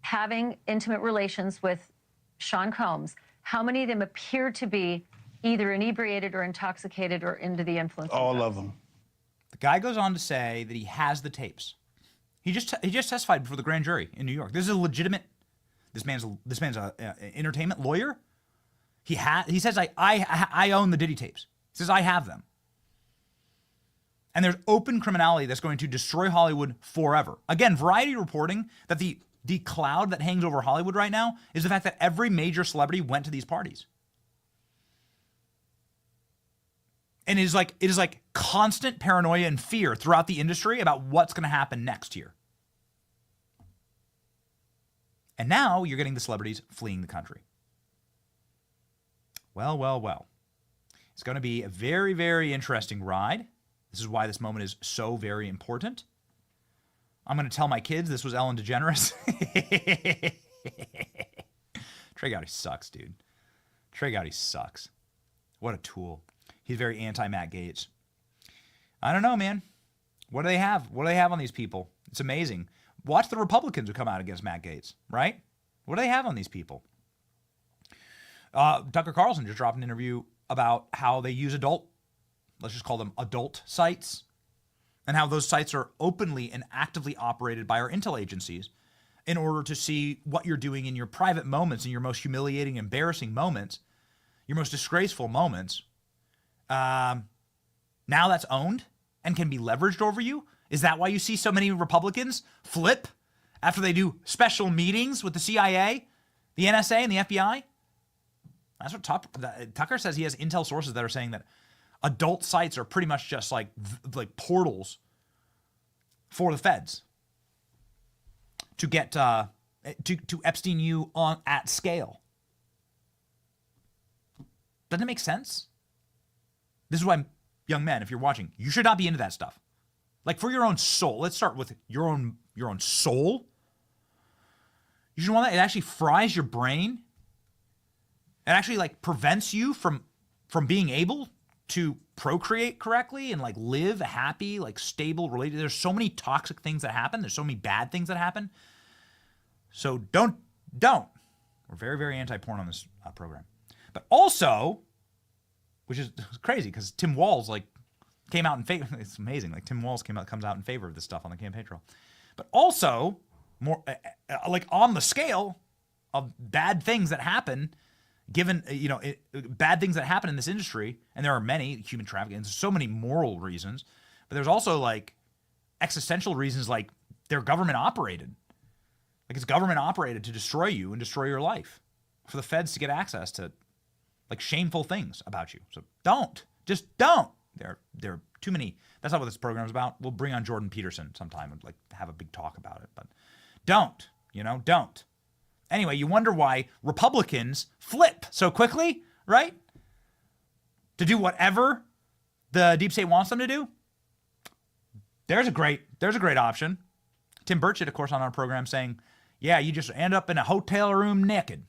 having intimate relations with Sean Combs, how many of them appeared to be either inebriated or intoxicated or under the influence of drugs? All of them. The guy goes on to say that he has the tapes. He just testified before the grand jury in New York. This is a legitimate. This man's a entertainment lawyer. He says I own the Diddy tapes. He says I have them. And there's open criminality that's going to destroy Hollywood forever. Again, Variety reporting that the cloud that hangs over Hollywood right now is the fact that every major celebrity went to these parties. And it is like constant paranoia and fear throughout the industry about what's going to happen next year. And now you're getting the celebrities fleeing the country. Well, well, well. It's going to be a very, very interesting ride. This is why this moment is so very important. I'm going to tell my kids this was Ellen DeGeneres. Trey Gowdy sucks, dude. Trey Gowdy sucks. What a tool. He's very anti-Matt Gaetz. I don't know, man. What do they have? What do they have on these people? It's amazing. Watch the Republicans who come out against Matt Gaetz, right? What do they have on these people? Tucker Carlson just dropped an interview about how they use let's just call them adult sites, and how those sites are openly and actively operated by our intel agencies in order to see what you're doing in your private moments, in your most humiliating, embarrassing moments, your most disgraceful moments. Now that's owned and can be leveraged over you. Is that why you see so many Republicans flip after they do special meetings with the CIA, the NSA, and the FBI? That's what Tucker says. He has intel sources that are saying that adult sites are pretty much just like portals for the feds to get to Epstein you at scale. Doesn't it make sense? This is why, young men, if you're watching, you should not be into that stuff. Like for your own soul. Let's start with your own soul. You should want that. It actually fries your brain. It actually like prevents you from being able to procreate correctly and like live a happy, like stable related. There's so many toxic things that happen. There's so many bad things that happen. So don't. We're very, very anti-porn on this program. But also, which is crazy because Tim Walz came out in favor. It's amazing. Like Tim Walz comes out in favor of this stuff on the campaign trail. But also, more on the scale of bad things that happen, given bad things that happen in this industry, and there are many, human trafficking. There's so many moral reasons, but there's also like existential reasons, like they're government operated. Like it's government operated to destroy you and destroy your life, for the feds to get access to like shameful things about you. So just don't. There are too many. That's not what this program is about. We'll bring on Jordan Peterson sometime and like have a big talk about it. But don't. Anyway, you wonder why Republicans flip so quickly, right? To do whatever the deep state wants them to do. There's a great option. Tim Burchett, of course, on our program saying, yeah, you just end up in a hotel room naked.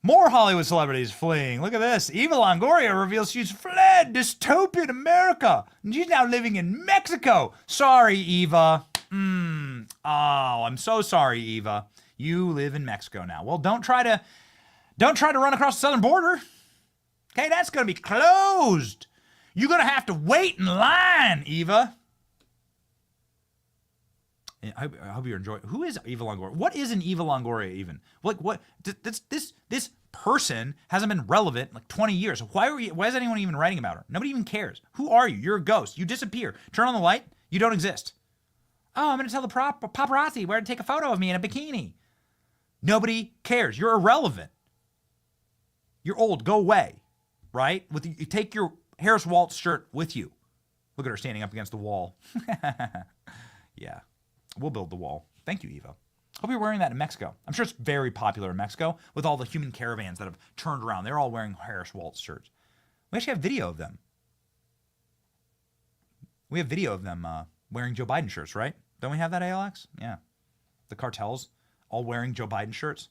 More Hollywood celebrities fleeing. Look at this. Eva Longoria reveals she's fled dystopian America. And she's now living in Mexico. Sorry, Eva. Oh, I'm so sorry, Eva. You live in Mexico now. Well, don't try to run across the southern border. Okay, that's going to be closed. You're going to have to wait in line, Eva. I hope you're enjoying. Who is Eva Longoria? What is an Eva Longoria even? Like what? This person hasn't been relevant in like 20 years. Why is anyone even writing about her? Nobody even cares. Who are you? You're a ghost. You disappear. Turn on the light. You don't exist. Oh, I'm going to tell the paparazzi where to take a photo of me in a bikini. Nobody cares. You're irrelevant. You're old. Go away. Right? You take your Harris Waltz shirt with you. Look at her standing up against the wall. Yeah. We'll build the wall. Thank you, Eva. Hope you're wearing that in Mexico. I'm sure it's very popular in Mexico with all the human caravans that have turned around. They're all wearing Harris Waltz shirts. We actually have video of them. We have video of them wearing Joe Biden shirts, right? Don't we have that, ALX? Yeah. The cartels all wearing Joe Biden shirts.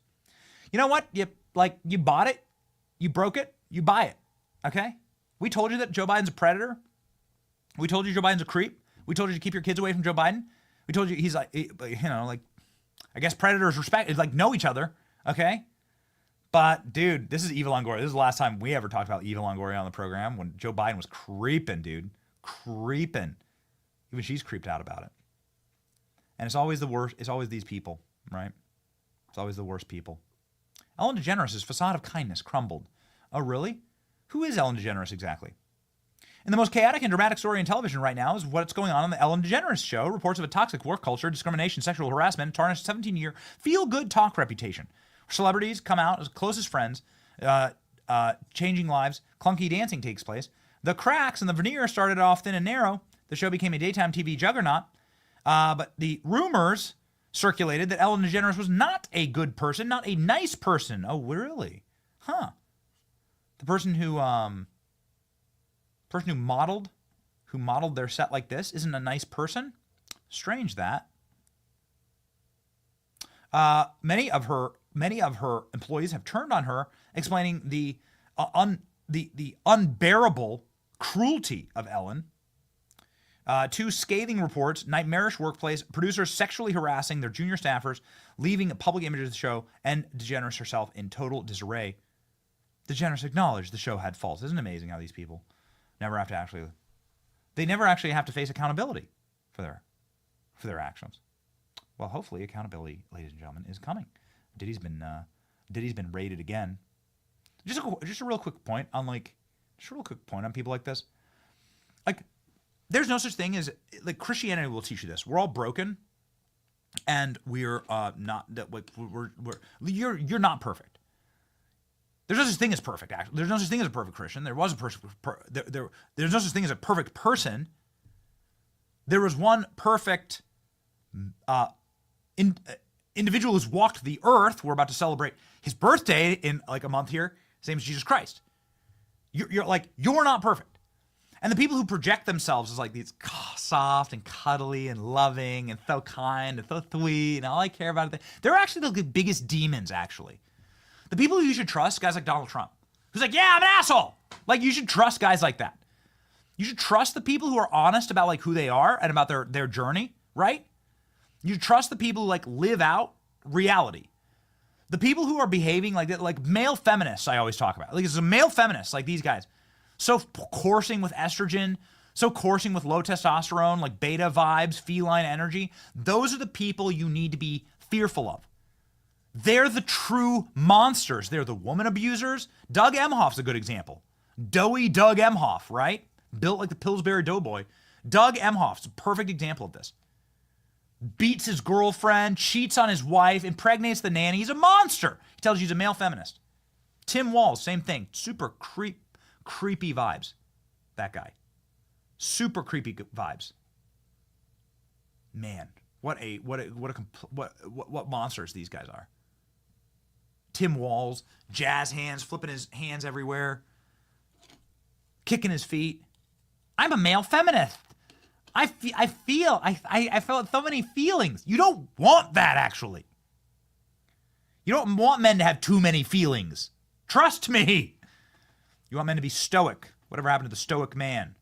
You know what? You bought it. You broke it. You buy it. Okay? We told you that Joe Biden's a predator. We told you Joe Biden's a creep. We told you to keep your kids away from Joe Biden. We told you he's like, I guess predators know each other, okay? But, dude, this is Eva Longoria. This is the last time we ever talked about Eva Longoria on the program when Joe Biden was creeping, dude. Creeping. Even she's creeped out about it. And it's always the worst. It's always these people, right? It's always the worst people. Ellen DeGeneres' facade of kindness crumbled. Oh, really? Who is Ellen DeGeneres exactly? And the most chaotic and dramatic story in television right now is what's going on the Ellen DeGeneres show. Reports of a toxic work culture, discrimination, sexual harassment, tarnished 17-year feel-good talk reputation. Celebrities come out as closest friends, changing lives, clunky dancing takes place. The cracks and the veneer started off thin and narrow. The show became a daytime TV juggernaut. But the rumors circulated that Ellen DeGeneres was not a good person, not a nice person. Oh, really? Huh. The person who modeled their set like this isn't a nice person. Strange that. Many of her employees have turned on her, explaining the unbearable cruelty of Ellen. Two scathing reports: nightmarish workplace, producers sexually harassing their junior staffers, leaving a public image of the show, and DeGeneres herself in total disarray. DeGeneres acknowledged the show had faults. Isn't it amazing how these people never have to never actually have to face accountability for their actions? Well, hopefully accountability, ladies and gentlemen, is coming. Diddy's been raided again. Just a real quick point on people like this. Like, there's no such thing as, like, Christianity will teach you this. We're all broken, and we're not that, like, you're not perfect. There's no such thing as perfect. Actually, there's no such thing as a perfect Christian. There was a there's no such thing as a perfect person. There was one perfect individual who's walked the earth. We're about to celebrate his birthday in like a month here. His name is Jesus Christ. You're not perfect. And the people who project themselves as like these soft and cuddly and loving and so kind and so sweet and all I care about, they're actually the biggest demons, actually. The people who you should trust, guys like Donald Trump, who's like, yeah, I'm an asshole. Like, you should trust guys like that. You should trust the people who are honest about like who they are and about their journey, right? You should trust the people who like live out reality. The people who are behaving like that, like male feminists, I always talk about. Like, it's a male feminist, like these guys. So coursing with estrogen, so coursing with low testosterone, like beta vibes, feline energy. Those are the people you need to be fearful of. They're the true monsters. They're the woman abusers. Doug Emhoff's a good example. Doughy Doug Emhoff, right? Built like the Pillsbury Doughboy. Doug Emhoff's a perfect example of this. Beats his girlfriend, cheats on his wife, impregnates the nanny. He's a monster. He tells you he's a male feminist. Tim Walz, same thing. Super creepy vibes. That guy. Super creepy vibes. Man, what monsters these guys are. Tim Walz, jazz hands, flipping his hands everywhere, kicking his feet. I'm a male feminist. I felt so many feelings. You don't want that, actually. You don't want men to have too many feelings. Trust me. You want men to be stoic. Whatever happened to the stoic man?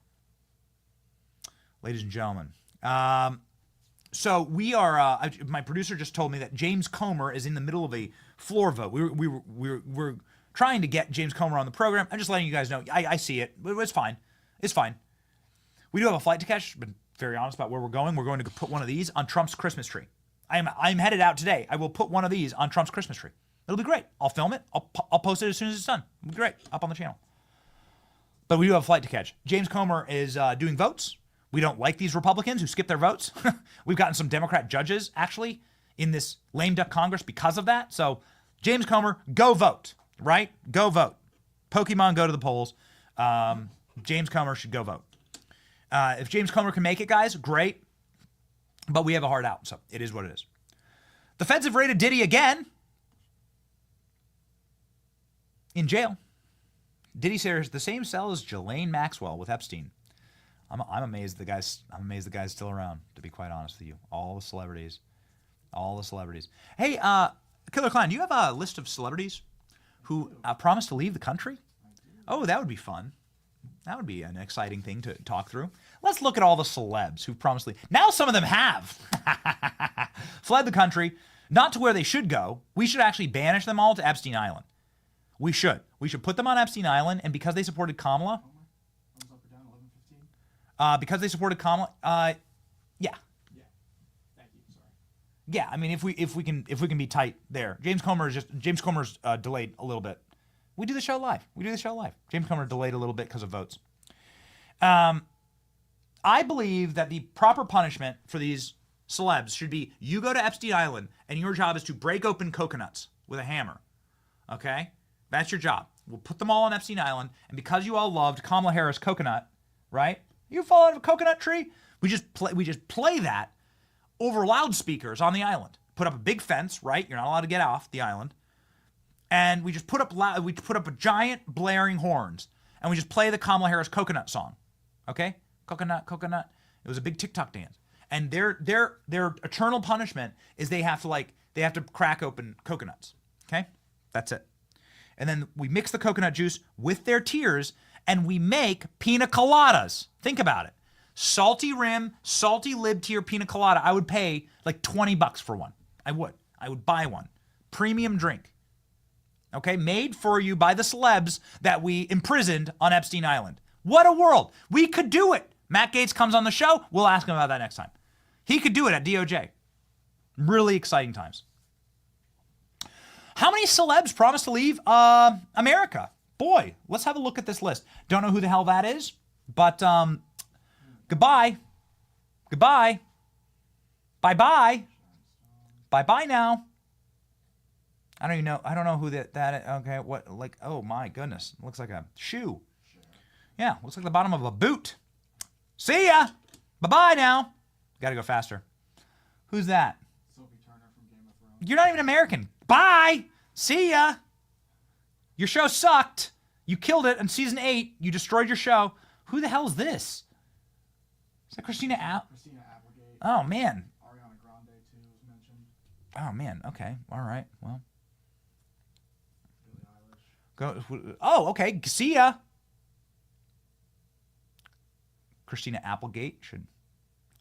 Ladies and gentlemen, So we are. My producer just told me that James Comer is in the middle of a floor vote. We're trying to get James Comer on the program. I'm just letting you guys know. I see it. It's fine. It's fine. We do have a flight to catch. Been very honest about where we're going. We're going to put one of these on Trump's Christmas tree. I'm headed out today. I will put one of these on Trump's Christmas tree. It'll be great. I'll film it. I'll post it as soon as it's done. It'll be great. Up on the channel. But we do have a flight to catch. James Comer is doing votes. We don't like these Republicans who skip their votes. We've gotten some Democrat judges, actually, in this lame duck Congress because of that. So, James Comer, go vote, right? Go vote. Pokemon, go to the polls. James Comer should go vote. If James Comer can make it, guys, great. But we have a hard out, so it is what it is. The feds have raided Diddy again in jail. Diddy shares the same cell as Ghislaine Maxwell with Epstein. I'm amazed the guy's still around, to be quite honest with you. All the celebrities. Hey, Killer Klein, do you have a list of celebrities who promised to leave the country? Oh, that would be fun. That would be an exciting thing to talk through. Let's look at all the celebs who promised to leave. Now some of them have fled the country, not to where they should go. We should actually banish them all to Epstein Island. We should put them on Epstein Island, and because they supported Kamala, yeah. Yeah, I mean, if we can be tight there. James Comer's delayed a little bit. We do the show live. James Comer delayed a little bit because of votes. I believe that the proper punishment for these celebs should be you go to Epstein Island and your job is to break open coconuts with a hammer. Okay? That's your job. We'll put them all on Epstein Island, and because you all loved Kamala Harris coconut, right? You fall out of a coconut tree. We just play that over loudspeakers on the island. Put up a big fence, right? You're not allowed to get off the island. And we just put up a giant blaring horns, and we just play the Kamala Harris coconut song. Okay? Coconut, coconut. It was a big TikTok dance. And their eternal punishment is they have to crack open coconuts. Okay? That's it. And then we mix the coconut juice with their tears, and we make pina coladas. Think about it. Salty rim, salty lib tier pina colada. I would pay like $20 for one. I would buy one. Premium drink. Okay? Made for you by the celebs that we imprisoned on Epstein Island. What a world. We could do it. Matt Gaetz comes on the show. We'll ask him about that next time. He could do it at DOJ. Really exciting times. How many celebs promised to leave America? Boy, let's have a look at this list. Don't know who the hell that is, but goodbye. Goodbye. Bye-bye. Bye-bye now. I don't even know. I don't know who that is. Okay, what, like, oh my goodness. It looks like a shoe. Yeah, looks like the bottom of a boot. See ya. Bye-bye now. Gotta go faster. Who's that? You're not even American. Bye. See ya. Your show sucked. You killed it on season 8. You destroyed your show. Who the hell is this? Is that Christina Applegate? Oh, man. Ariana Grande, too, was mentioned. Oh, man. Okay. All right. Well. Go. Oh, okay. See ya. Christina Applegate should.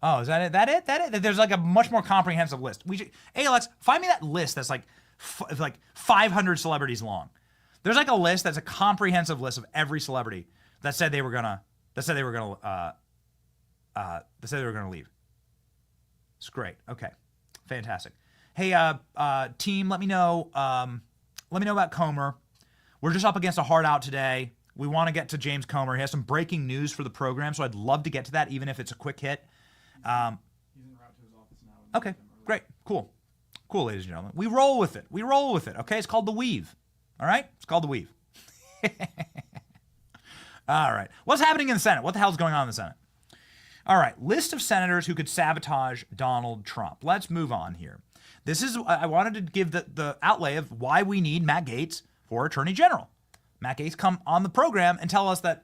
Oh, is that it? That it? There's like a much more comprehensive list. Hey, Alex, find me that list that's like 500 celebrities long. There's like a list that's a comprehensive list of every celebrity that said they were gonna leave. It's great. Okay, fantastic. Hey, team, let me know about Comer. We're just up against a hard out today. We want to get to James Comer. He has some breaking news for the program, so I'd love to get to that, even if it's a quick hit. He's en route to his office now. Okay, great, cool, ladies and gentlemen. We roll with it. Okay, it's called the weave. All right, it's called the weave. All right, what's happening in the Senate? What the hell's going on in the Senate? All right, list of senators who could sabotage Donald Trump. Let's move on here. I wanted to give the outlay of why we need Matt Gaetz for Attorney General. Matt Gaetz come on the program and tell us that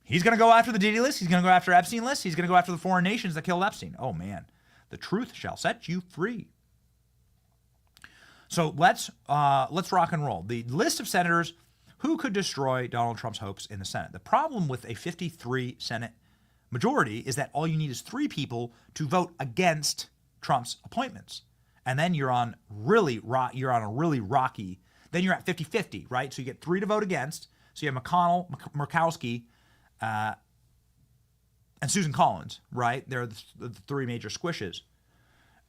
he's going to go after the Diddy-List, he's going to go after Epstein list, he's going to go after the foreign nations that killed Epstein. Oh man, the truth shall set you free. So let's rock and roll. The list of senators who could destroy Donald Trump's hopes in the Senate. The problem with a 53 Senate majority is that all you need is 3 people to vote against Trump's appointments. And then you're on a really rocky, then you're at 50-50, right? So you get 3 to vote against. So you have McConnell, Murkowski, and Susan Collins, right? They're the 3 major squishes.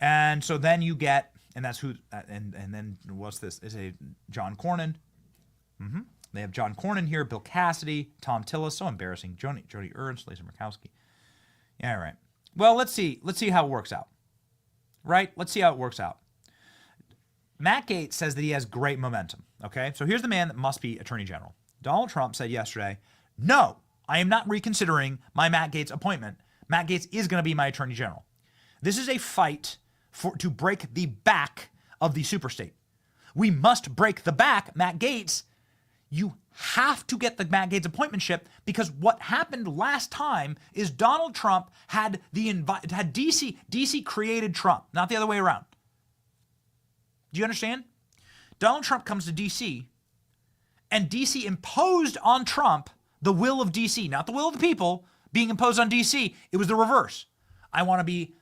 And so then you get, and that's who, and then what's this? Is a John Cornyn. They have John Cornyn here, Bill Cassidy, Tom Tillis, so embarrassing, Joni Ernst, Lisa Murkowski. Yeah, right. Well, let's see how it works out. Right? Let's see how it works out. Matt Gaetz says that he has great momentum. Okay? So here's the man that must be Attorney General. Donald Trump said yesterday, no, I am not reconsidering my Matt Gaetz appointment. Matt Gaetz is going to be my Attorney General. This is a fight to break the back of the superstate. We must break the back, Matt Gaetz. You have to get the Matt Gaetz appointmentship, because what happened last time is Donald Trump had DC created Trump, not the other way around. Do you understand? Donald Trump comes to DC, and DC imposed on Trump the will of DC, not the will of the people being imposed on DC. It was the reverse. I don't want to be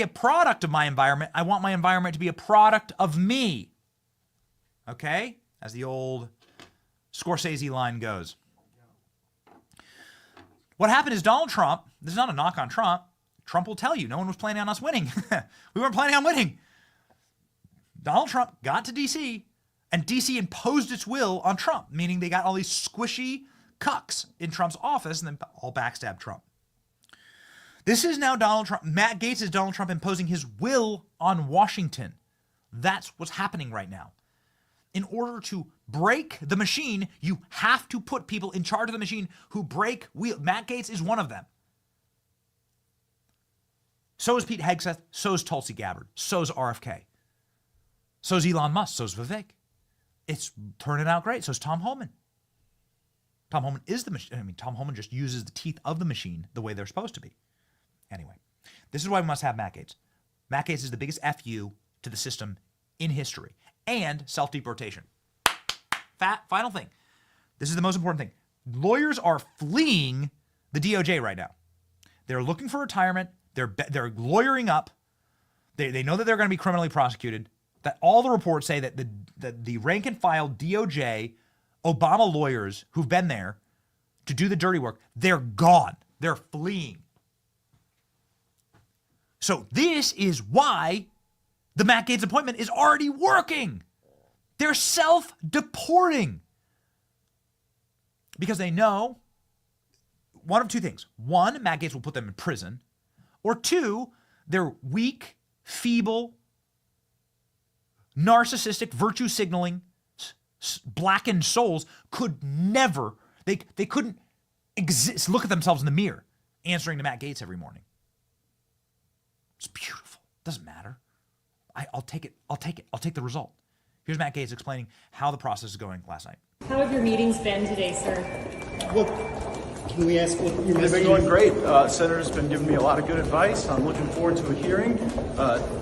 a product of my environment. I want my environment to be a product of me. Okay? As the old Scorsese line goes. What happened is Donald Trump, this is not a knock on Trump, Trump will tell you, no one was planning on us winning. We weren't planning on winning. Donald Trump got to D.C., and D.C. imposed its will on Trump, meaning they got all these squishy cucks in Trump's office and then all backstabbed Trump. This is now Donald Trump. Matt Gaetz is Donald Trump imposing his will on Washington. That's what's happening right now. In order to break the machine, you have to put people in charge of the machine who break wheels. Matt Gaetz is one of them. So is Pete Hegseth. So is Tulsi Gabbard. So is RFK. So is Elon Musk. So is Vivek. It's turning out great. So is Tom Homan. Tom Homan is the machine. I mean, Tom Homan just uses the teeth of the machine the way they're supposed to be. Anyway, this is why we must have Matt Gaetz. Matt Gaetz is the biggest FU to the system in history. And self-deportation. Final thing. This is the most important thing. Lawyers are fleeing the DOJ right now. They're looking for retirement. They're lawyering up. They know that they're going to be criminally prosecuted. That all the reports say that the rank and file DOJ Obama lawyers who've been there to do the dirty work, they're gone. They're fleeing. So this is why the Matt Gaetz appointment is already working. They're self-deporting. Because they know one of 2 things. 1, Matt Gaetz will put them in prison. Or 2, they're weak, feeble, narcissistic, virtue signaling, blackened souls could never, they couldn't exist, look at themselves in the mirror answering to Matt Gaetz every morning. It's beautiful. Doesn't matter. I'll take it. I'll take the result. Here's Matt Gaetz explaining how the process is going last night. How have your meetings been today, sir? Well, can we ask what your message? They've been going great. Senator's been giving me a lot of good advice. I'm looking forward to a hearing.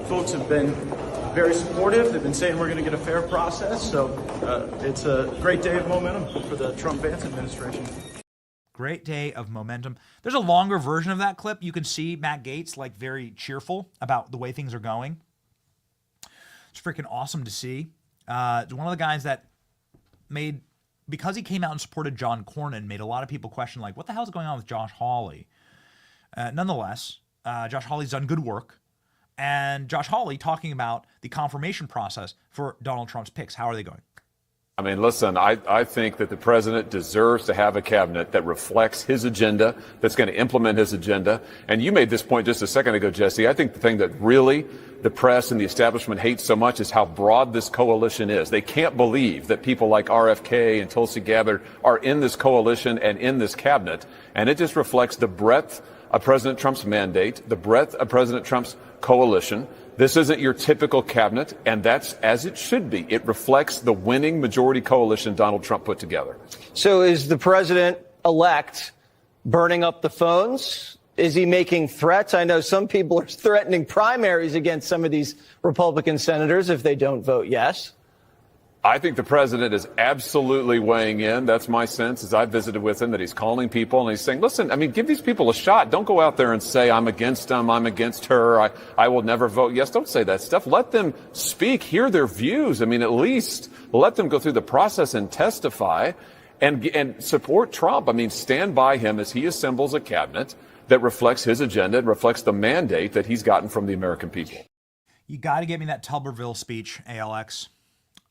Folks have been very supportive. They've been saying we're going to get a fair process. So it's a great day of momentum for the Trump-Vance administration. Great day of momentum. There's a longer version of that clip. You can see Matt Gaetz like very cheerful about the way things are going. It's freaking awesome to see. One of the guys that made, because he came out and supported John Cornyn, made a lot of people question, like, what the hell is going on with Josh Hawley? Nonetheless, Josh Hawley's done good work. And Josh Hawley talking about the confirmation process for Donald Trump's picks. How are they going? I mean, listen, I think that the president deserves to have a cabinet that reflects his agenda, that's going to implement his agenda. And you made this point just a second ago, Jesse. I think the thing that really the press and the establishment hates so much is how broad this coalition is. They can't believe that people like RFK and Tulsi Gabbard are in this coalition and in this cabinet. And it just reflects the breadth of President Trump's mandate, the breadth of President Trump's coalition. This isn't your typical cabinet, and that's as it should be. It reflects the winning majority coalition Donald Trump put together. So is the president-elect burning up the phones? Is he making threats? I know some people are threatening primaries against some of these Republican senators if they don't vote yes. I think the president is absolutely weighing in. That's my sense as I've visited with him, that he's calling people and he's saying, listen, I mean, give these people a shot. Don't go out there and say, I'm against them, I'm against her, I will never vote. Yes, don't say that stuff. Let them speak, hear their views. I mean, at least let them go through the process and testify and support Trump. I mean, stand by him as he assembles a cabinet that reflects his agenda and reflects the mandate that he's gotten from the American people. You got to get me that Tuberville speech, ALX.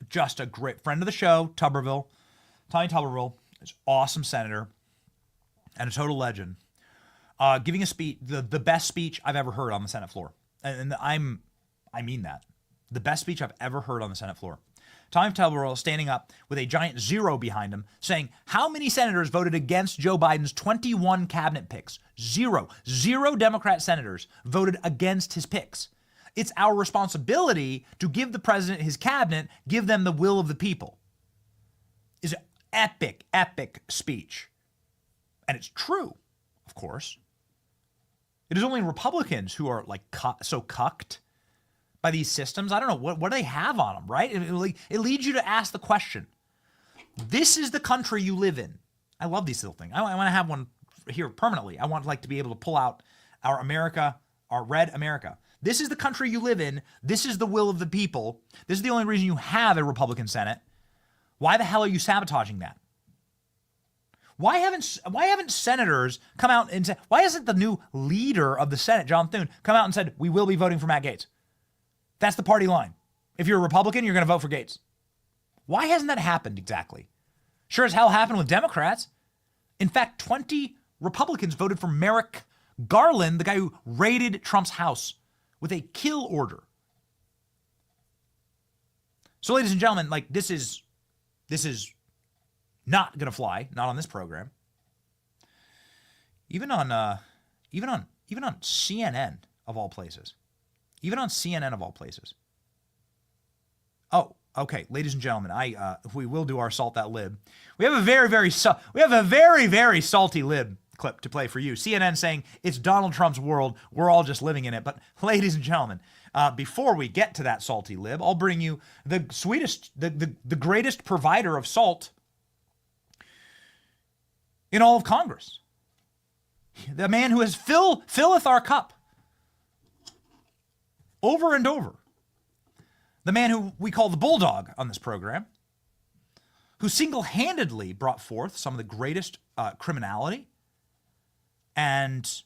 Just a great friend of the show, Tuberville. Tommy Tuberville is an awesome senator and a total legend. Giving a speech, the best speech I've ever heard on the Senate floor. And I mean that. The best speech I've ever heard on the Senate floor. Tommy Tuberville standing up with a giant zero behind him saying, how many senators voted against Joe Biden's 21 cabinet picks? Zero. Zero Democrat senators voted against his picks. It's our responsibility to give the president his cabinet, give them the will of the people. Is an epic, epic speech. And it's true, of course. It is only Republicans who are like so cucked by these systems. I don't know, what do they have on them, right? It leads you to ask the question. This is the country you live in. I love these little things. I want to have one here permanently. I want to be able to pull out our America, our red America. This is the country you live in. This is the will of the people. This is the only reason you have a Republican Senate. Why the hell are you sabotaging that? Why haven't senators come out and say, why hasn't the new leader of the Senate, John Thune, come out and said, we will be voting for Matt Gaetz? That's the party line. If you're a Republican, you're going to vote for Gaetz. Why hasn't that happened exactly? Sure as hell happened with Democrats. In fact, 20 Republicans voted for Merrick Garland, the guy who raided Trump's house with a kill order. So, ladies and gentlemen, this is not going to fly, not on this program. Even on CNN of all places. Even on CNN of all places. Oh, okay, ladies and gentlemen, we will do our Salt That Lib. We have a very, very salty lib clip to play for you. CNN saying it's Donald Trump's world. We're all just living in it. But ladies and gentlemen, before we get to that salty lib, I'll bring you the sweetest, the greatest provider of salt in all of Congress. The man who has filleth our cup over and over. The man who we call the Bulldog on this program, who single-handedly brought forth some of the greatest criminality and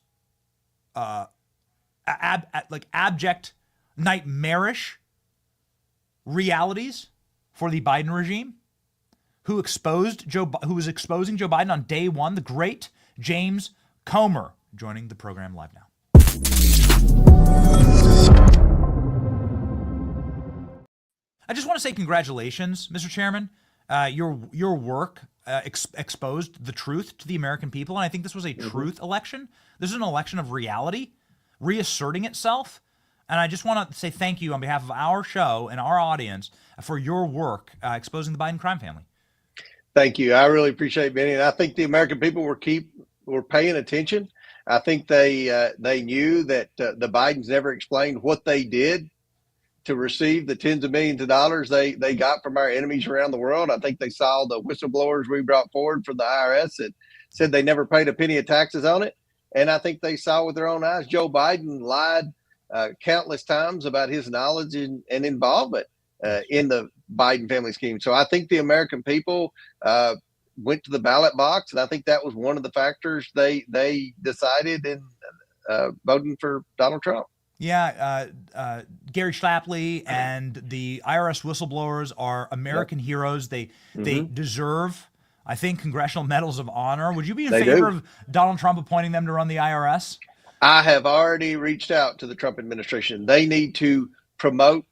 abject, nightmarish realities for the Biden regime, who was exposing Joe Biden on day one, the great James Comer, joining the program live now. I just want to say congratulations, Mr. Chairman. Your work exposed the truth to the American people, and I think this was a truth election. This is an election of reality, reasserting itself. And I just want to say thank you on behalf of our show and our audience for your work exposing the Biden crime family. Thank you. I really appreciate Benny, and I think the American people were paying attention. I think they knew that the Bidens never explained what they did to receive the tens of millions of dollars they got from our enemies around the world. I think they saw the whistleblowers we brought forward from the IRS that said they never paid a penny of taxes on it. And I think they saw with their own eyes Joe Biden lied countless times about his knowledge and involvement in the Biden family scheme. So I think the American people went to the ballot box, and I think that was one of the factors they decided in voting for Donald Trump. Yeah, Gary Schlafly and the IRS whistleblowers are American heroes. They deserve, I think, congressional medals of honor. Would you be in favor of Donald Trump appointing them to run the IRS? I have already reached out to the Trump administration. They need to promote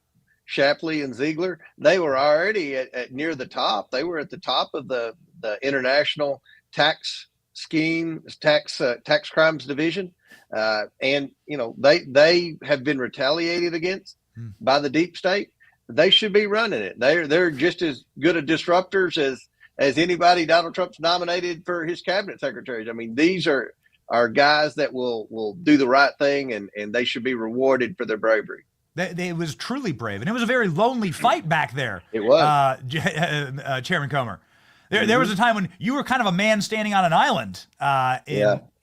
Shapley and Ziegler. They were already at near the top. They were at the top of the international tax scheme, tax crimes division. And they have been retaliated against by the deep state. They should be running it. They're just as good a disruptors as anybody Donald Trump's nominated for his cabinet secretaries. I mean, these are guys that will do the right thing, and they should be rewarded for their bravery. It was truly brave, and it was a very lonely fight back there. It was. Chairman Comer. There was a time when you were kind of a man standing on an island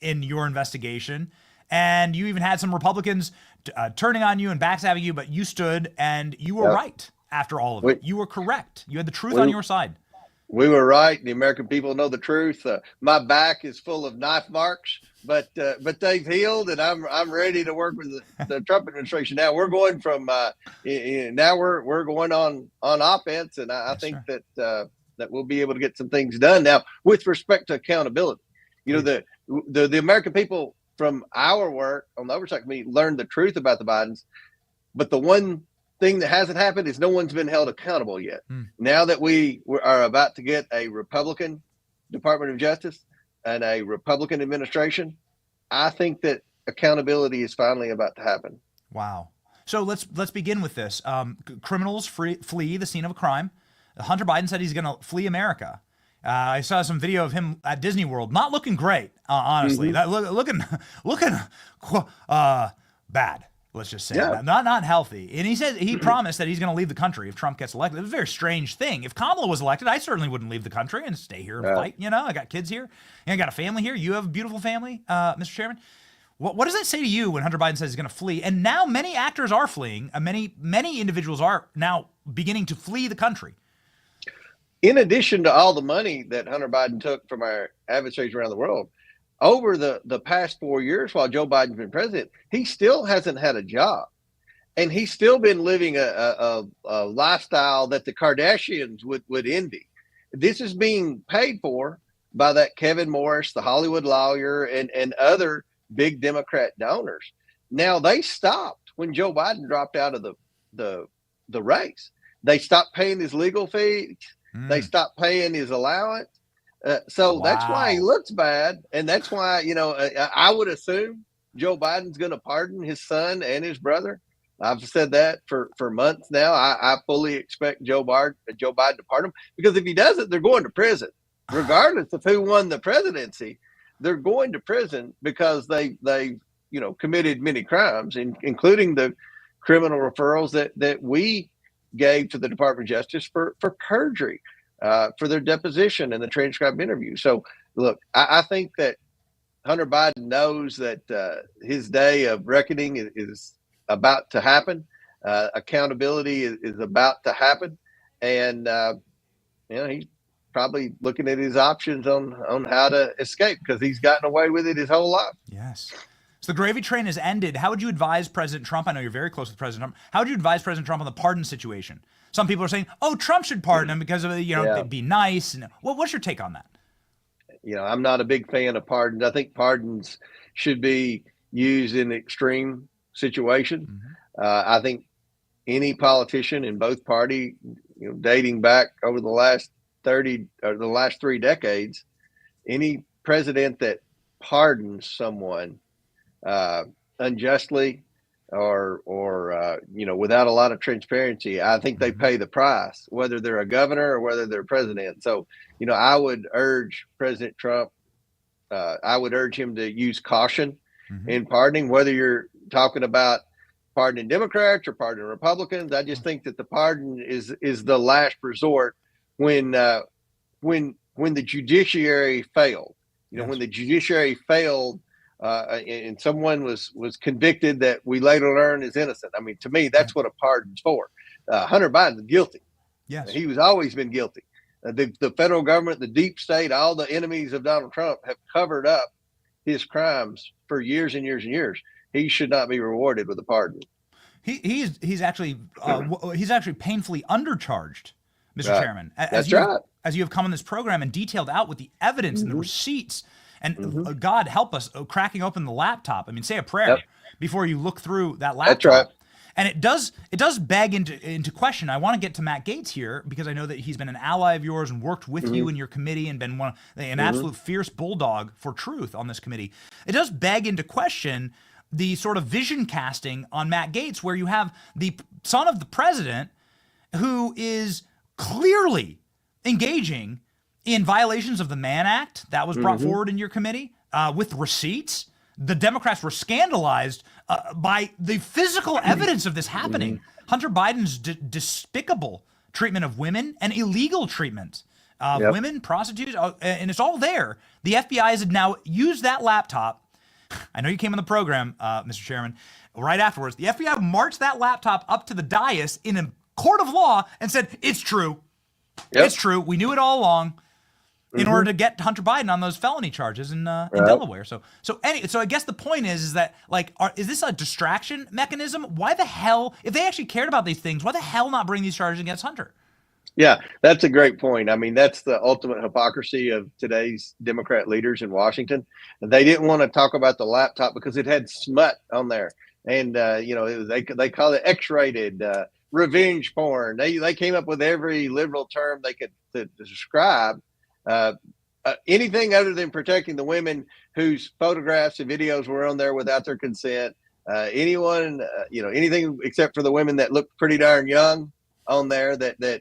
in your investigation, and you even had some Republicans turning on you and backstabbing you, but you stood and you were right after all of it. You were correct. You had the truth on your side. We were right. The American people know the truth. My back is full of knife marks, but they've healed, and I'm ready to work with the Trump administration. Now we're going from now we're going on offense, and I think that we'll be able to get some things done. Now, with respect to accountability, the American people from our work on the Oversight Committee learned the truth about the Bidens, but the one thing that hasn't happened is no one's been held accountable yet. Now that we are about to get a Republican Department of Justice and a Republican administration, I think that accountability is finally about to happen. Wow. So let's begin with this. Criminals flee the scene of a crime. Hunter Biden said he's going to flee America. I saw some video of him at Disney World, not looking great, honestly. Looking bad. Let's just say not healthy. And he said he promised that he's going to leave the country if Trump gets elected. It was a very strange thing. If Kamala was elected, I certainly wouldn't leave the country and stay here and fight. I got kids here. I got a family here. You have a beautiful family, Mr. Chairman. What does that say to you when Hunter Biden says he's going to flee? And now many actors are fleeing. Many individuals are now beginning to flee the country. In addition to all the money that Hunter Biden took from our adversaries around the world, over the past 4 years while Joe Biden's been president, he still hasn't had a job. And he's still been living a lifestyle that the Kardashians would envy. This is being paid for by that Kevin Morris, the Hollywood lawyer, and other big Democrat donors. Now, they stopped when Joe Biden dropped out of the race. They stopped paying his legal fees. They stopped paying his allowance. So that's why he looks bad. And that's why, I would assume Joe Biden's going to pardon his son and his brother. I've said that for months now. I fully expect Joe Biden to pardon him, because if he doesn't, they're going to prison. Regardless of who won the presidency, they're going to prison because they committed many crimes, including the criminal referrals that we gave to the Department of Justice for perjury. For their deposition and the transcribed interview. So, look, I think that Hunter Biden knows that his day of reckoning is about to happen. Accountability is about to happen. And, he's probably looking at his options on how to escape, because he's gotten away with it his whole life. Yes. So the gravy train has ended. How would you advise President Trump? I know you're very close with President Trump. How would you advise President Trump on the pardon situation? Some people are saying, Trump should pardon him because of, it'd be nice. And what's your take on that? I'm not a big fan of pardons. I think pardons should be used in extreme situations. I think any politician in both parties, dating back over the last 30 or the last 3 decades, any president that pardons someone unjustly or without a lot of transparency, I think they pay the price, whether they're a governor or whether they're president. So, I would urge President Trump, I would urge him to use caution in pardoning, whether you're talking about pardoning Democrats or pardoning Republicans. I just think that the pardon is the last resort when the judiciary failed. When the judiciary failed, and someone was convicted that we later learn is innocent. I mean, to me, that's what a pardon's for. Hunter Biden's guilty. Yes, he was always been guilty. The federal government, the deep state, all the enemies of Donald Trump have covered up his crimes for years and years and years. He should not be rewarded with a pardon. He's actually painfully undercharged, Mr. Chairman. That's right. As you have come on this program and detailed out with the evidence and the receipts. And God help us, cracking open the laptop. I mean, say a prayer before you look through that laptop. That's right. And it does beg into question. I want to get to Matt Gaetz here, because I know that he's been an ally of yours and worked with you in your committee and been an absolute fierce bulldog for truth on this committee. It does beg into question the sort of vision casting on Matt Gaetz, where you have the son of the president who is clearly engaging in violations of the Mann Act that was brought forward in your committee with receipts. the Democrats were scandalized by the physical evidence of this happening. Hunter Biden's despicable treatment of women and illegal treatment of women, prostitutes, and it's all there. The FBI has now used that laptop. I know you came on the program, Mr. Chairman, right afterwards. The FBI marched that laptop up to the dais in a court of law and said, it's true. It's true. We knew it all along. In order to get Hunter Biden on those felony charges in Delaware. So I guess the point is that, like, is this a distraction mechanism? Why the hell, if they actually cared about these things, why the hell not bring these charges against Hunter? Yeah, that's a great point. I mean, that's the ultimate hypocrisy of today's Democrat leaders in Washington. They didn't want to talk about the laptop because it had smut on there. And, they call it X-rated, revenge porn. They came up with every liberal term they could to describe anything other than protecting the women whose photographs and videos were on there without their consent. Anything except for the women that look pretty darn young on there they're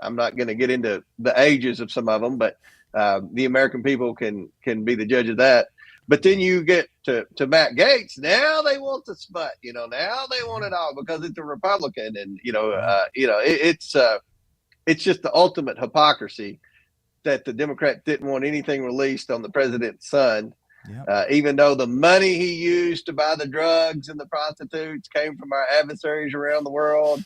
I'm not going to get into the ages of some of them, but the American people can be the judge of that. But then you get to Matt Gaetz. Now they want the smut, now they want it all because it's a Republican. And, it's just the ultimate hypocrisy that the Democrats didn't want anything released on the president's son, even though the money he used to buy the drugs and the prostitutes came from our adversaries around the world.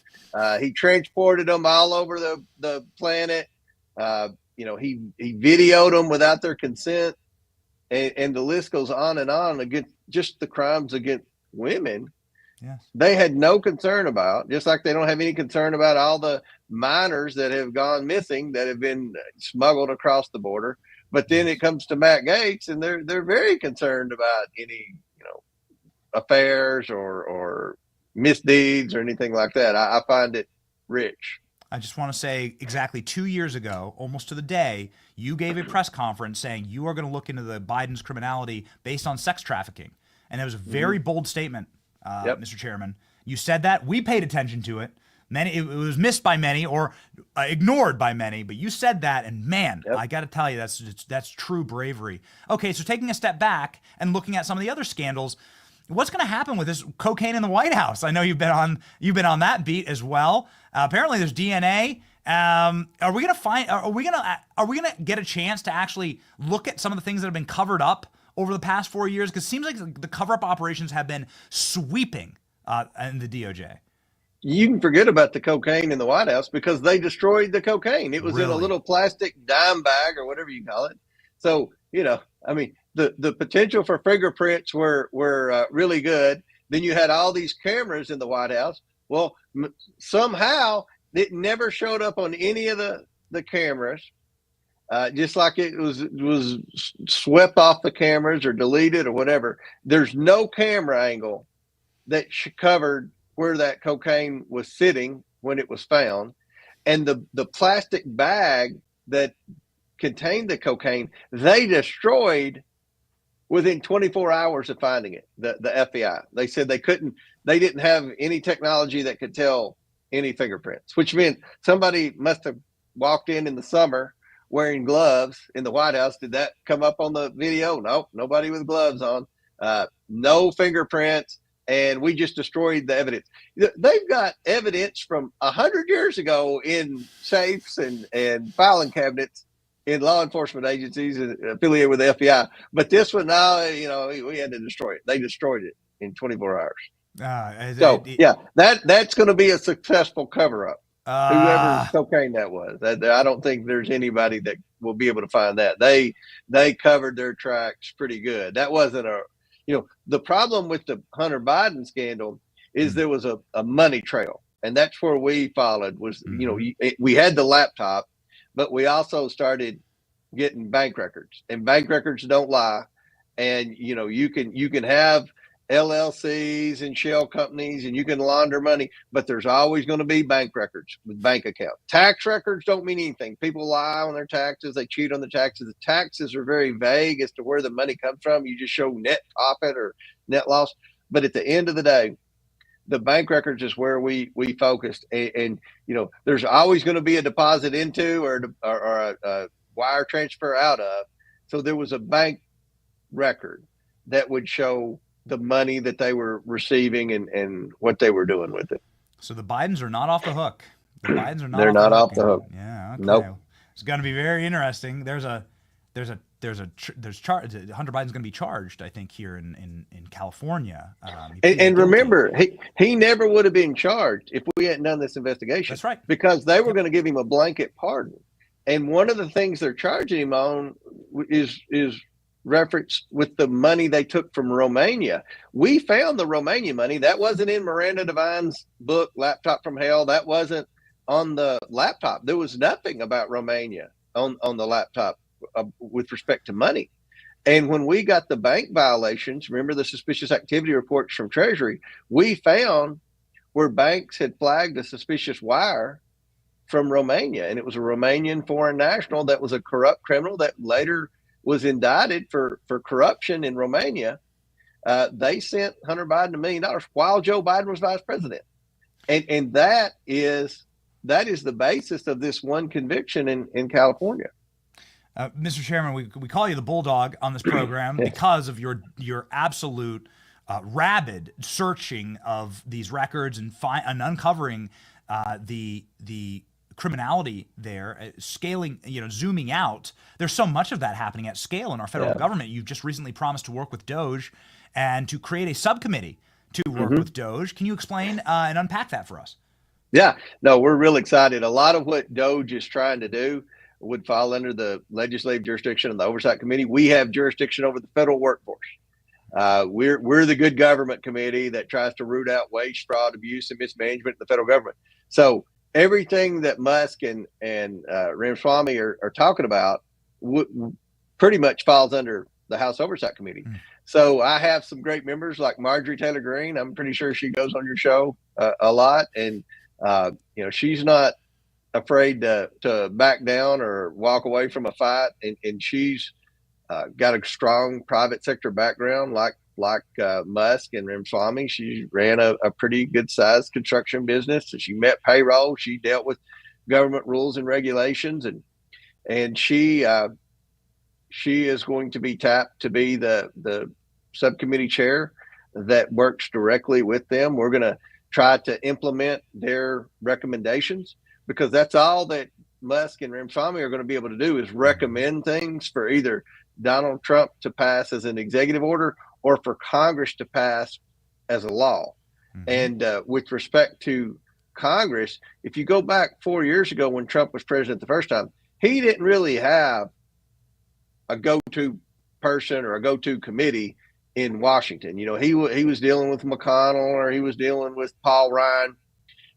He transported them all over the planet. He videoed them without their consent. And the list goes on against just the crimes against women. Yes. They had no concern about, just like they don't have any concern about all the minors that have gone missing that have been smuggled across the border. But then it comes to Matt Gaetz, and they're very concerned about any affairs or misdeeds or anything like that. I find it rich. I just want to say exactly 2 years ago, almost to the day, you gave a press conference saying you are going to look into the Biden's criminality based on sex trafficking. And it was a very bold statement, Mr. Chairman. You said that. We paid attention to it. It was missed by many or ignored by many, but you said that, and man, I got to tell you, that's true bravery. Okay, so taking a step back and looking at some of the other scandals, what's going to happen with this cocaine in the White House? I know you've been on that beat as well. Apparently, there's DNA. Are we gonna get a chance to actually look at some of the things that have been covered up over the past 4 years? Because it seems like the cover-up operations have been sweeping in the DOJ. You can forget about the cocaine in the White House because they destroyed the cocaine. It was in a little plastic dime bag or whatever you call it. So, the potential for fingerprints were really good. Then you had all these cameras in the White House. Well, somehow it never showed up on any of the cameras, just like it was swept off the cameras or deleted or whatever. There's no camera angle that covered where that cocaine was sitting when it was found. And the plastic bag that contained the cocaine, they destroyed within 24 hours of finding it, the FBI. They said they didn't have any technology that could tell any fingerprints, which meant somebody must have walked in the summer wearing gloves in the White House. Did that come up on the video? Nope, nobody with gloves on. No fingerprints, and we just destroyed the evidence. They've got evidence from 100 years ago in safes and filing cabinets in law enforcement agencies affiliated with the FBI. But this one now, we had to destroy it. They destroyed it in 24 hours. That's going to be a successful cover-up. Whoever cocaine that was. I don't think there's anybody that will be able to find that. They covered their tracks pretty good. That wasn't the problem with the Hunter Biden scandal is there was a money trail. And that's where we followed was, we had the laptop, but we also started getting bank records, and bank records don't lie. And, you can have LLCs and shell companies and you can launder money, but there's always going to be bank records with bank accounts. Tax records don't mean anything. People lie on their taxes. They cheat on the taxes. The taxes are very vague as to where the money comes from. You just show net profit or net loss. But at the end of the day, the bank records is where we focused. And there's always going to be a deposit into or a wire transfer out of. So there was a bank record that would show the money that they were receiving and what they were doing with it. So the Bidens are not off the hook. The Bidens are not. They're off not the off hook. the hook. Yeah. Okay. Nope. It's going to be very interesting. There's Hunter Biden's going to be charged, I think, here in California. And remember, he never would have been charged if we hadn't done this investigation. That's right. Because they were going to give him a blanket pardon. And one of the things they're charging him on is reference with the money they took from Romania. We found the Romania money. That wasn't in Miranda Devine's book, Laptop from Hell. That wasn't on the laptop. There was nothing about Romania on the laptop with respect to money. And when we got the bank violations, remember the suspicious activity reports from Treasury, we found where banks had flagged a suspicious wire from Romania. And it was a Romanian foreign national that was a corrupt criminal that later was indicted for corruption in Romania. They sent Hunter Biden $1 million while Joe Biden was vice president. And that is the basis of this one conviction in California. Mr. Chairman, we call you the Bulldog on this program because of your absolute rabid searching of these records and uncovering the criminality there, scaling, zooming out. There's so much of that happening at scale in our federal government. You've just recently promised to work with DOJ and to create a subcommittee to work with DOJ. Can you explain and unpack that for us? Yeah, no, we're real excited. A lot of what DOJ is trying to do would fall under the legislative jurisdiction of the Oversight Committee. We have jurisdiction over the federal workforce. We're the good government committee that tries to root out waste, fraud, abuse, and mismanagement in the federal government. So everything that Musk and Ramaswamy are talking about pretty much falls under the House Oversight Committee. So I have some great members like Marjorie Taylor Greene. I'm pretty sure she goes on your show a lot, and she's not afraid to back down or walk away from a fight, and she's got a strong private sector background like Musk and Ramaswamy. She ran a pretty good sized construction business. She met payroll. She dealt with government rules and regulations, and she is going to be tapped to be the subcommittee chair that works directly with them. We're going to try to implement their recommendations, because that's all that Musk and Ramaswamy are going to be able to do, is recommend things for either Donald Trump to pass as an executive order or for Congress to pass as a law. And with respect to Congress, if you go back 4 years ago when Trump was president the first time, he didn't really have a go-to person or a go-to committee in Washington. He was dealing with McConnell, or he was dealing with Paul Ryan,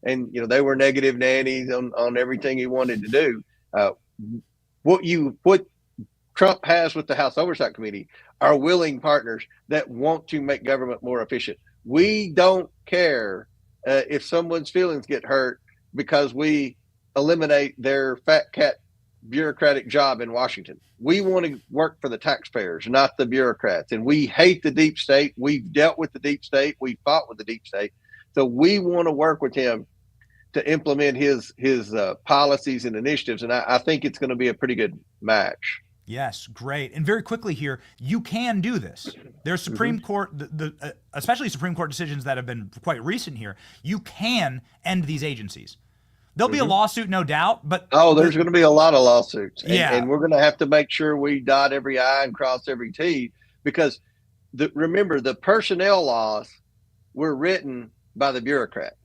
and they were negative nannies on everything he wanted to do. What Trump has with the House Oversight Committee are willing partners that want to make government more efficient. We don't care if someone's feelings get hurt because we eliminate their fat cat bureaucratic job in Washington. We want to work for the taxpayers, not the bureaucrats. And we hate the deep state. We've dealt with the deep state. We fought with the deep state. So we want to work with him to implement his policies and initiatives. And I think it's going to be a pretty good match. Yes, great. And very quickly here, you can do this. There's Supreme Court, especially Supreme Court decisions that have been quite recent here. You can end these agencies. There'll be a lawsuit, no doubt, but there's going to be a lot of lawsuits. And we're going to have to make sure we dot every I and cross every T, because remember, the personnel laws were written by the bureaucrats,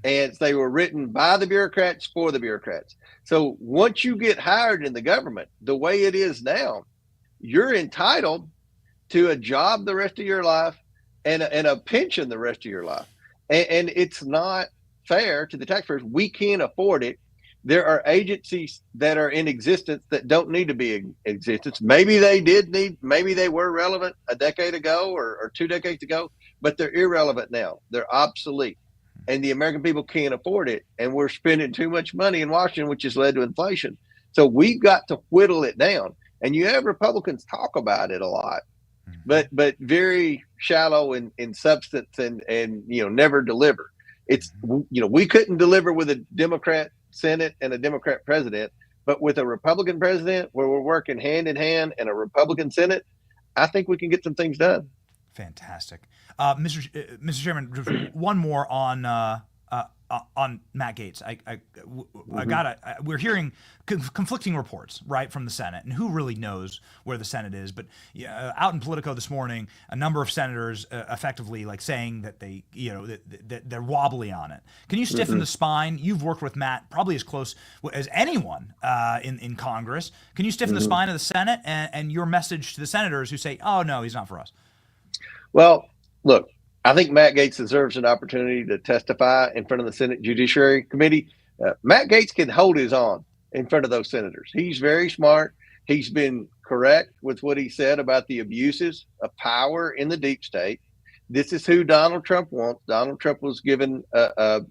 and they were written by the bureaucrats for the bureaucrats. So once you get hired in the government, the way it is now, you're entitled to a job the rest of your life and a pension the rest of your life. And it's not fair to the taxpayers. We can't afford it. There are agencies that are in existence that don't need to be in existence. Maybe they were relevant a decade ago or 2 decades ago, but they're irrelevant now. They're obsolete. And the American people can't afford it. And we're spending too much money in Washington, which has led to inflation. So we've got to whittle it down. And you have Republicans talk about it a lot, but very shallow in substance and never deliver. It's, we couldn't deliver with a Democrat Senate and a Democrat president, but with a Republican president where we're working hand in hand and a Republican Senate, I think we can get some things done. Fantastic. Mr. Chairman, just one more on Matt Gaetz. We're hearing conflicting reports, right, from the Senate, and who really knows where the Senate is. But out in Politico this morning, a number of senators effectively like saying that that they're wobbly on it. Can you stiffen the spine? You've worked with Matt probably as close as anyone in Congress. Can you stiffen the spine of the Senate and your message to the senators who say, oh, no, he's not for us? Well, look, I think Matt Gaetz deserves an opportunity to testify in front of the Senate Judiciary Committee. Matt Gaetz can hold his own in front of those senators. He's very smart. He's been correct with what he said about the abuses of power in the deep state. This is who Donald Trump wants. Donald Trump was given a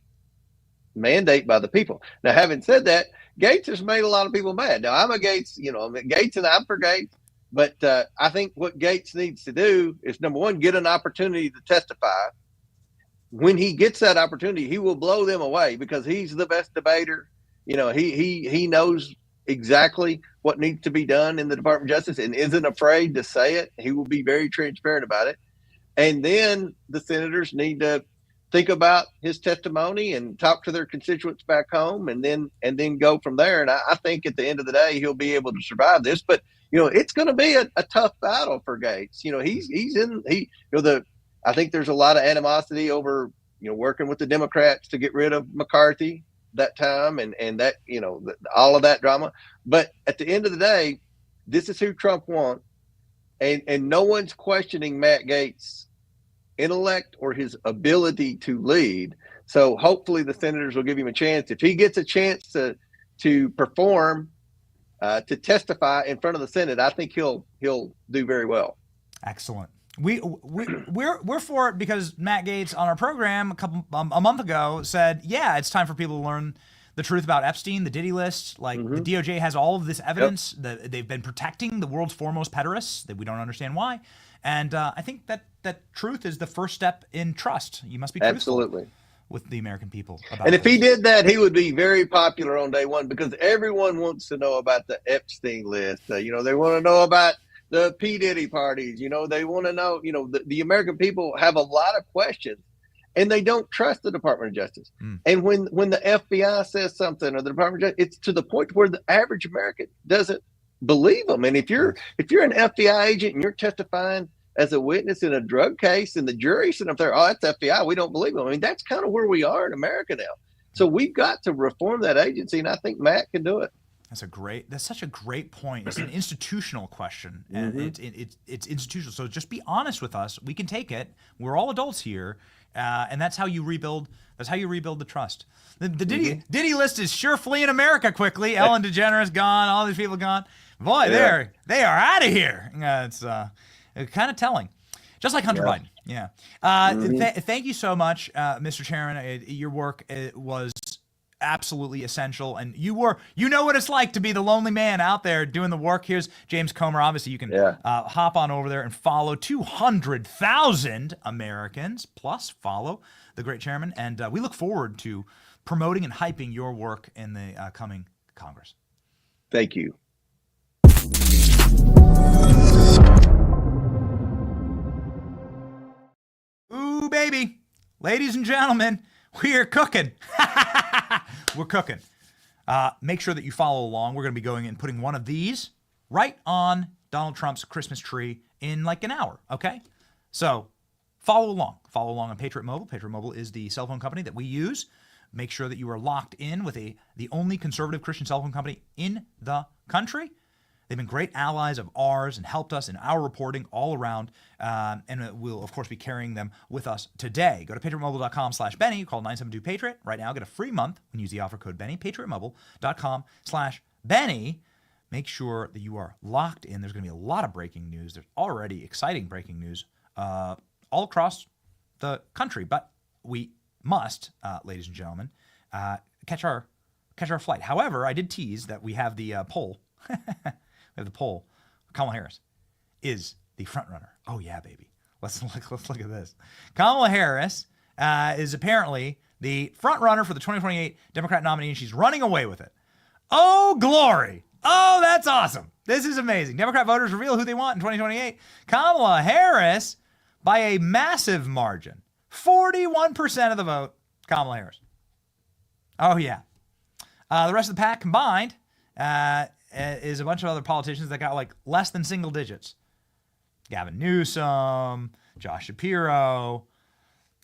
mandate by the people. Now, having said that, Gaetz has made a lot of people mad. Now, I'm a Gaetz, Gaetz, and I'm for Gaetz. But I think what Gaetz needs to do is, number one, get an opportunity to testify. When he gets that opportunity, he will blow them away because he's the best debater. He knows exactly what needs to be done in the Department of Justice and isn't afraid to say it. He will be very transparent about it. And then the senators need to think about his testimony and talk to their constituents back home and then go from there. And I think at the end of the day, he'll be able to survive this. But it's going to be a tough battle for Gaetz. I think there's a lot of animosity over, working with the Democrats to get rid of McCarthy that time and that, all of that drama. But at the end of the day, this is who Trump wants. And no one's questioning Matt Gaetz' intellect or his ability to lead. So hopefully the senators will give him a chance. If he gets a chance to perform, to testify in front of the Senate, I think he'll do very well. Excellent. We're for it because Matt Gaetz on our program a month ago said, yeah, it's time for people to learn the truth about Epstein, the Diddy-List. Like the DOJ has all of this evidence that they've been protecting the world's foremost pederasts that we don't understand why. And I think that truth is the first step in trust. You must be truthful with the American people. And if he did that, he would be very popular on day one because everyone wants to know about the Epstein list. They want to know about the P. Diddy parties. They want to know, the American people have a lot of questions and they don't trust the Department of Justice. And when the FBI says something or the Department of Justice, it's to the point where the average American doesn't believe them. And if you're an FBI agent and you're testifying as a witness in a drug case and the jury sitting up there, oh, that's FBI, we don't believe them. I mean, that's kind of where we are in America now. So we've got to reform that agency, and I think Matt can do it. That's such a great point. It's an institutional question, and it's institutional. So just be honest with us. We can take it. We're all adults here, and that's how you rebuild. That's how you rebuild the trust. The Diddy-List is sure fleeing America quickly. Ellen DeGeneres gone. All these people gone. Boy, they are out of here. It's kind of telling. Just like Hunter Biden. Yeah. Thank you so much, Mr. Chairman. Your work was absolutely essential, and you know what it's like to be the lonely man out there doing the work. Here's James Comer. Obviously, you can hop on over there and follow 200,000 Americans plus follow the great chairman, and we look forward to promoting and hyping your work in the coming Congress. Thank you. Ooh, baby. Ladies and gentlemen, we are cooking. We're cooking. Make sure that you follow along. We're going to be going and putting one of these right on Donald Trump's Christmas tree in like an hour, okay? So follow along. Follow along on Patriot Mobile. Patriot Mobile is the cell phone company that we use. Make sure that you are locked in with the only conservative Christian cell phone company in the country. They've been great allies of ours and helped us in our reporting all around, and we'll, of course, be carrying them with us today. Go to patriotmobile.com/Benny. Call 972-PATRIOT. Right now, get a free month when you use the offer code Benny. patriotmobile.com/Benny. Make sure that you are locked in. There's going to be a lot of breaking news. There's already exciting breaking news all across the country, but we must, ladies and gentlemen, catch our flight. However, I did tease that we have the poll. We have the poll. Kamala Harris is the front runner. Oh yeah, baby. Let's look at this. Kamala Harris is apparently the front runner for the 2028 Democrat nominee, and she's running away with it. Oh glory! Oh, that's awesome. This is amazing. Democrat voters reveal who they want in 2028. Kamala Harris by a massive margin. 41% of the vote, Kamala Harris. Oh, yeah. The rest of the pack combined is a bunch of other politicians that got like less than single digits. Gavin Newsom, Josh Shapiro.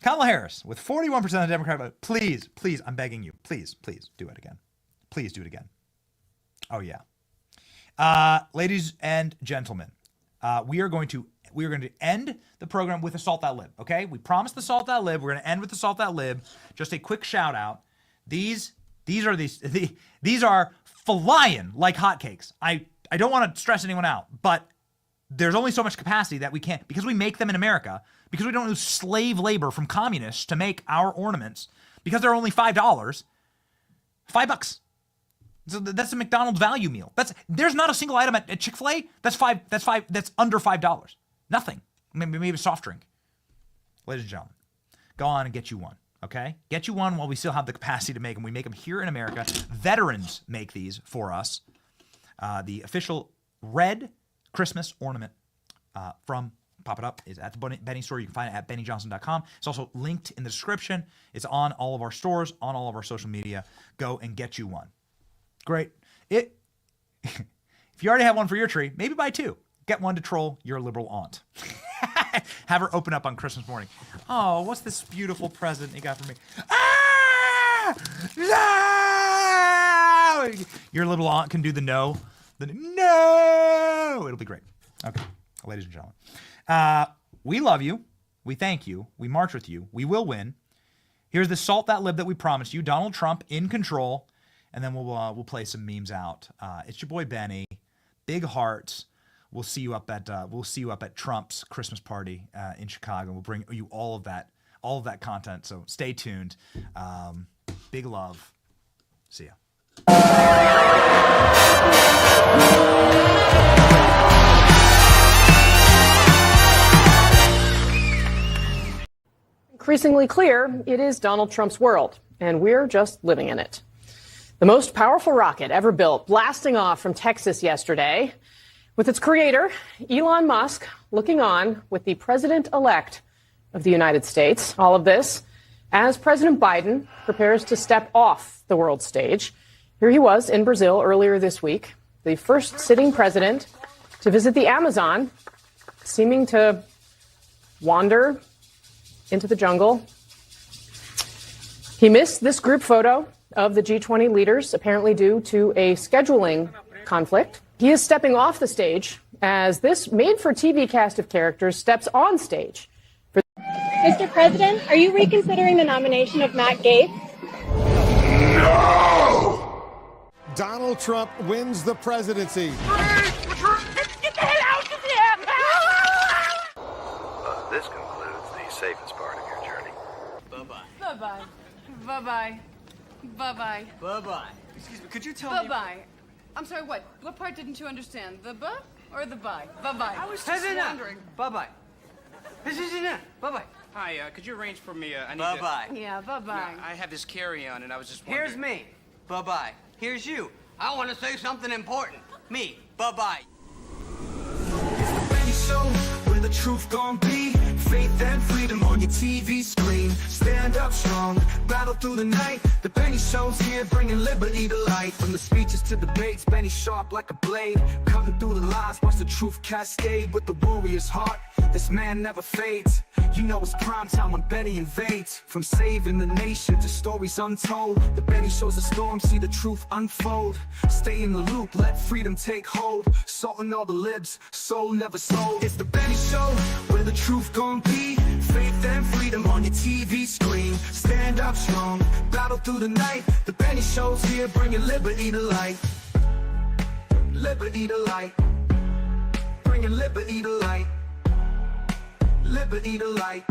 Kamala Harris with 41% of the Democrat vote. Please, please, I'm begging you. Please, please do it again. Please do it again. Oh, yeah. Ladies and gentlemen, we are going to end the program with Assault That Lib, okay? We promised the Assault That Lib. We're going to end with Assault That Lib. Just a quick shout out. These are flying like hotcakes. I don't want to stress anyone out, but there's only so much capacity that we can't, because we make them in America, because we don't use slave labor from communists to make our ornaments, because they're only $5. $5. So that's a McDonald's value meal. There's not a single item at Chick-fil-A that's under $5. Nothing. Maybe a soft drink. Ladies and gentlemen, go on and get you one, okay? Get you one while we still have the capacity to make them. We make them here in America. Veterans make these for us. The official red Christmas ornament from Pop It Up is at the Benny store. You can find it at bennyjohnson.com. It's also linked in the description. It's on all of our stores, on all of our social media. Go and get you one. Great. If you already have one for your tree, maybe buy two. Get one to troll your liberal aunt. Have her open up on Christmas morning. Oh, what's this beautiful present you got for me? Ah! No! Your little aunt can do the no. No! It'll be great. Okay, ladies and gentlemen. We love you. We thank you. We march with you. We will win. Here's the Salt That Lib that we promised you. Donald Trump in control. And then we'll play some memes out. It's your boy Benny. Big hearts. We'll see you up at Trump's Christmas party in Chicago. We'll bring you all of that content. So stay tuned. Big love. See ya. Increasingly clear, it is Donald Trump's world, and we're just living in it. The most powerful rocket ever built, blasting off from Texas yesterday, with its creator, Elon Musk, looking on with the president-elect of the United States. All of this as President Biden prepares to step off the world stage. Here he was in Brazil earlier this week, the first sitting president to visit the Amazon, seeming to wander into the jungle. He missed this group photo of the G20 leaders, apparently due to a scheduling conflict. He is stepping off the stage as this made-for-TV cast of characters steps on stage. Mr. President, are you reconsidering the nomination of Matt Gaetz? No! Donald Trump wins the presidency. Get the hell out of here! This concludes the safest part of your journey. Bye-bye. Bye-bye. Bye-bye. Bye-bye. Bye-bye. Excuse me, could you tell me... Bye-bye. I'm sorry, what? What part didn't you understand? The buh or the bye? Bye-bye. I was just wondering. Bye-bye. Bye-bye. Hi, could you arrange for me? I need Bye-bye. Yeah, bye-bye. I have this carry-on, and I was just wondering. Here's me. Bye-bye. Here's you. I want to say something important. Me. Bye-bye. Show where the truth gon' be. Faith and freedom on your TV screen. Stand up strong, battle through the night. The Benny Show's here, bringing liberty to light. From the speeches to debates, Benny sharp like a blade. Cutting through the lies, watch the truth cascade. With the warrior's heart, this man never fades. You know it's prime time when Benny invades. From saving the nation to stories untold, the Benny Show's a storm, see the truth unfold. Stay in the loop, let freedom take hold. Salting all the libs, soul never sold. It's the Benny Show, where the truth gon' be. Faith and freedom on your TV screen. Stand up strong, battle through the night. The Benny Show's here, bringing liberty to light. Liberty to light. Bringing liberty to light. Liberty to light.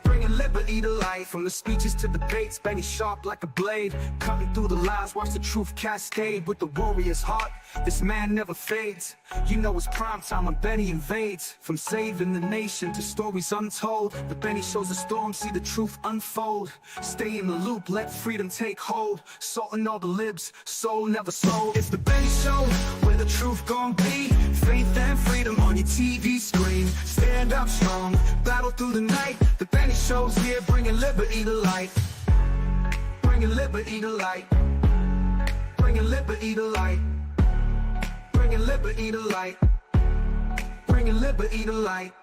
Bringing bringing liberty to life. From the speeches to debates, Benny sharp like a blade, cutting through the lies, watch the truth cascade. With the warrior's heart, this man never fades. You know it's prime time when Benny invades. From saving the nation to stories untold, the Benny shows the storm, see the truth unfold. Stay in the loop, let freedom take hold. Salting all the libs, soul never sold. It's the Benny Show, where the truth gon' be. Faith and freedom on your TV screen. Stand up strong, battle through the night. The Benny Show's here, bringing liberty to light. Bringing liberty to light. Bringing liberty to light. Bringing liberty to light. Bringing liberty to light.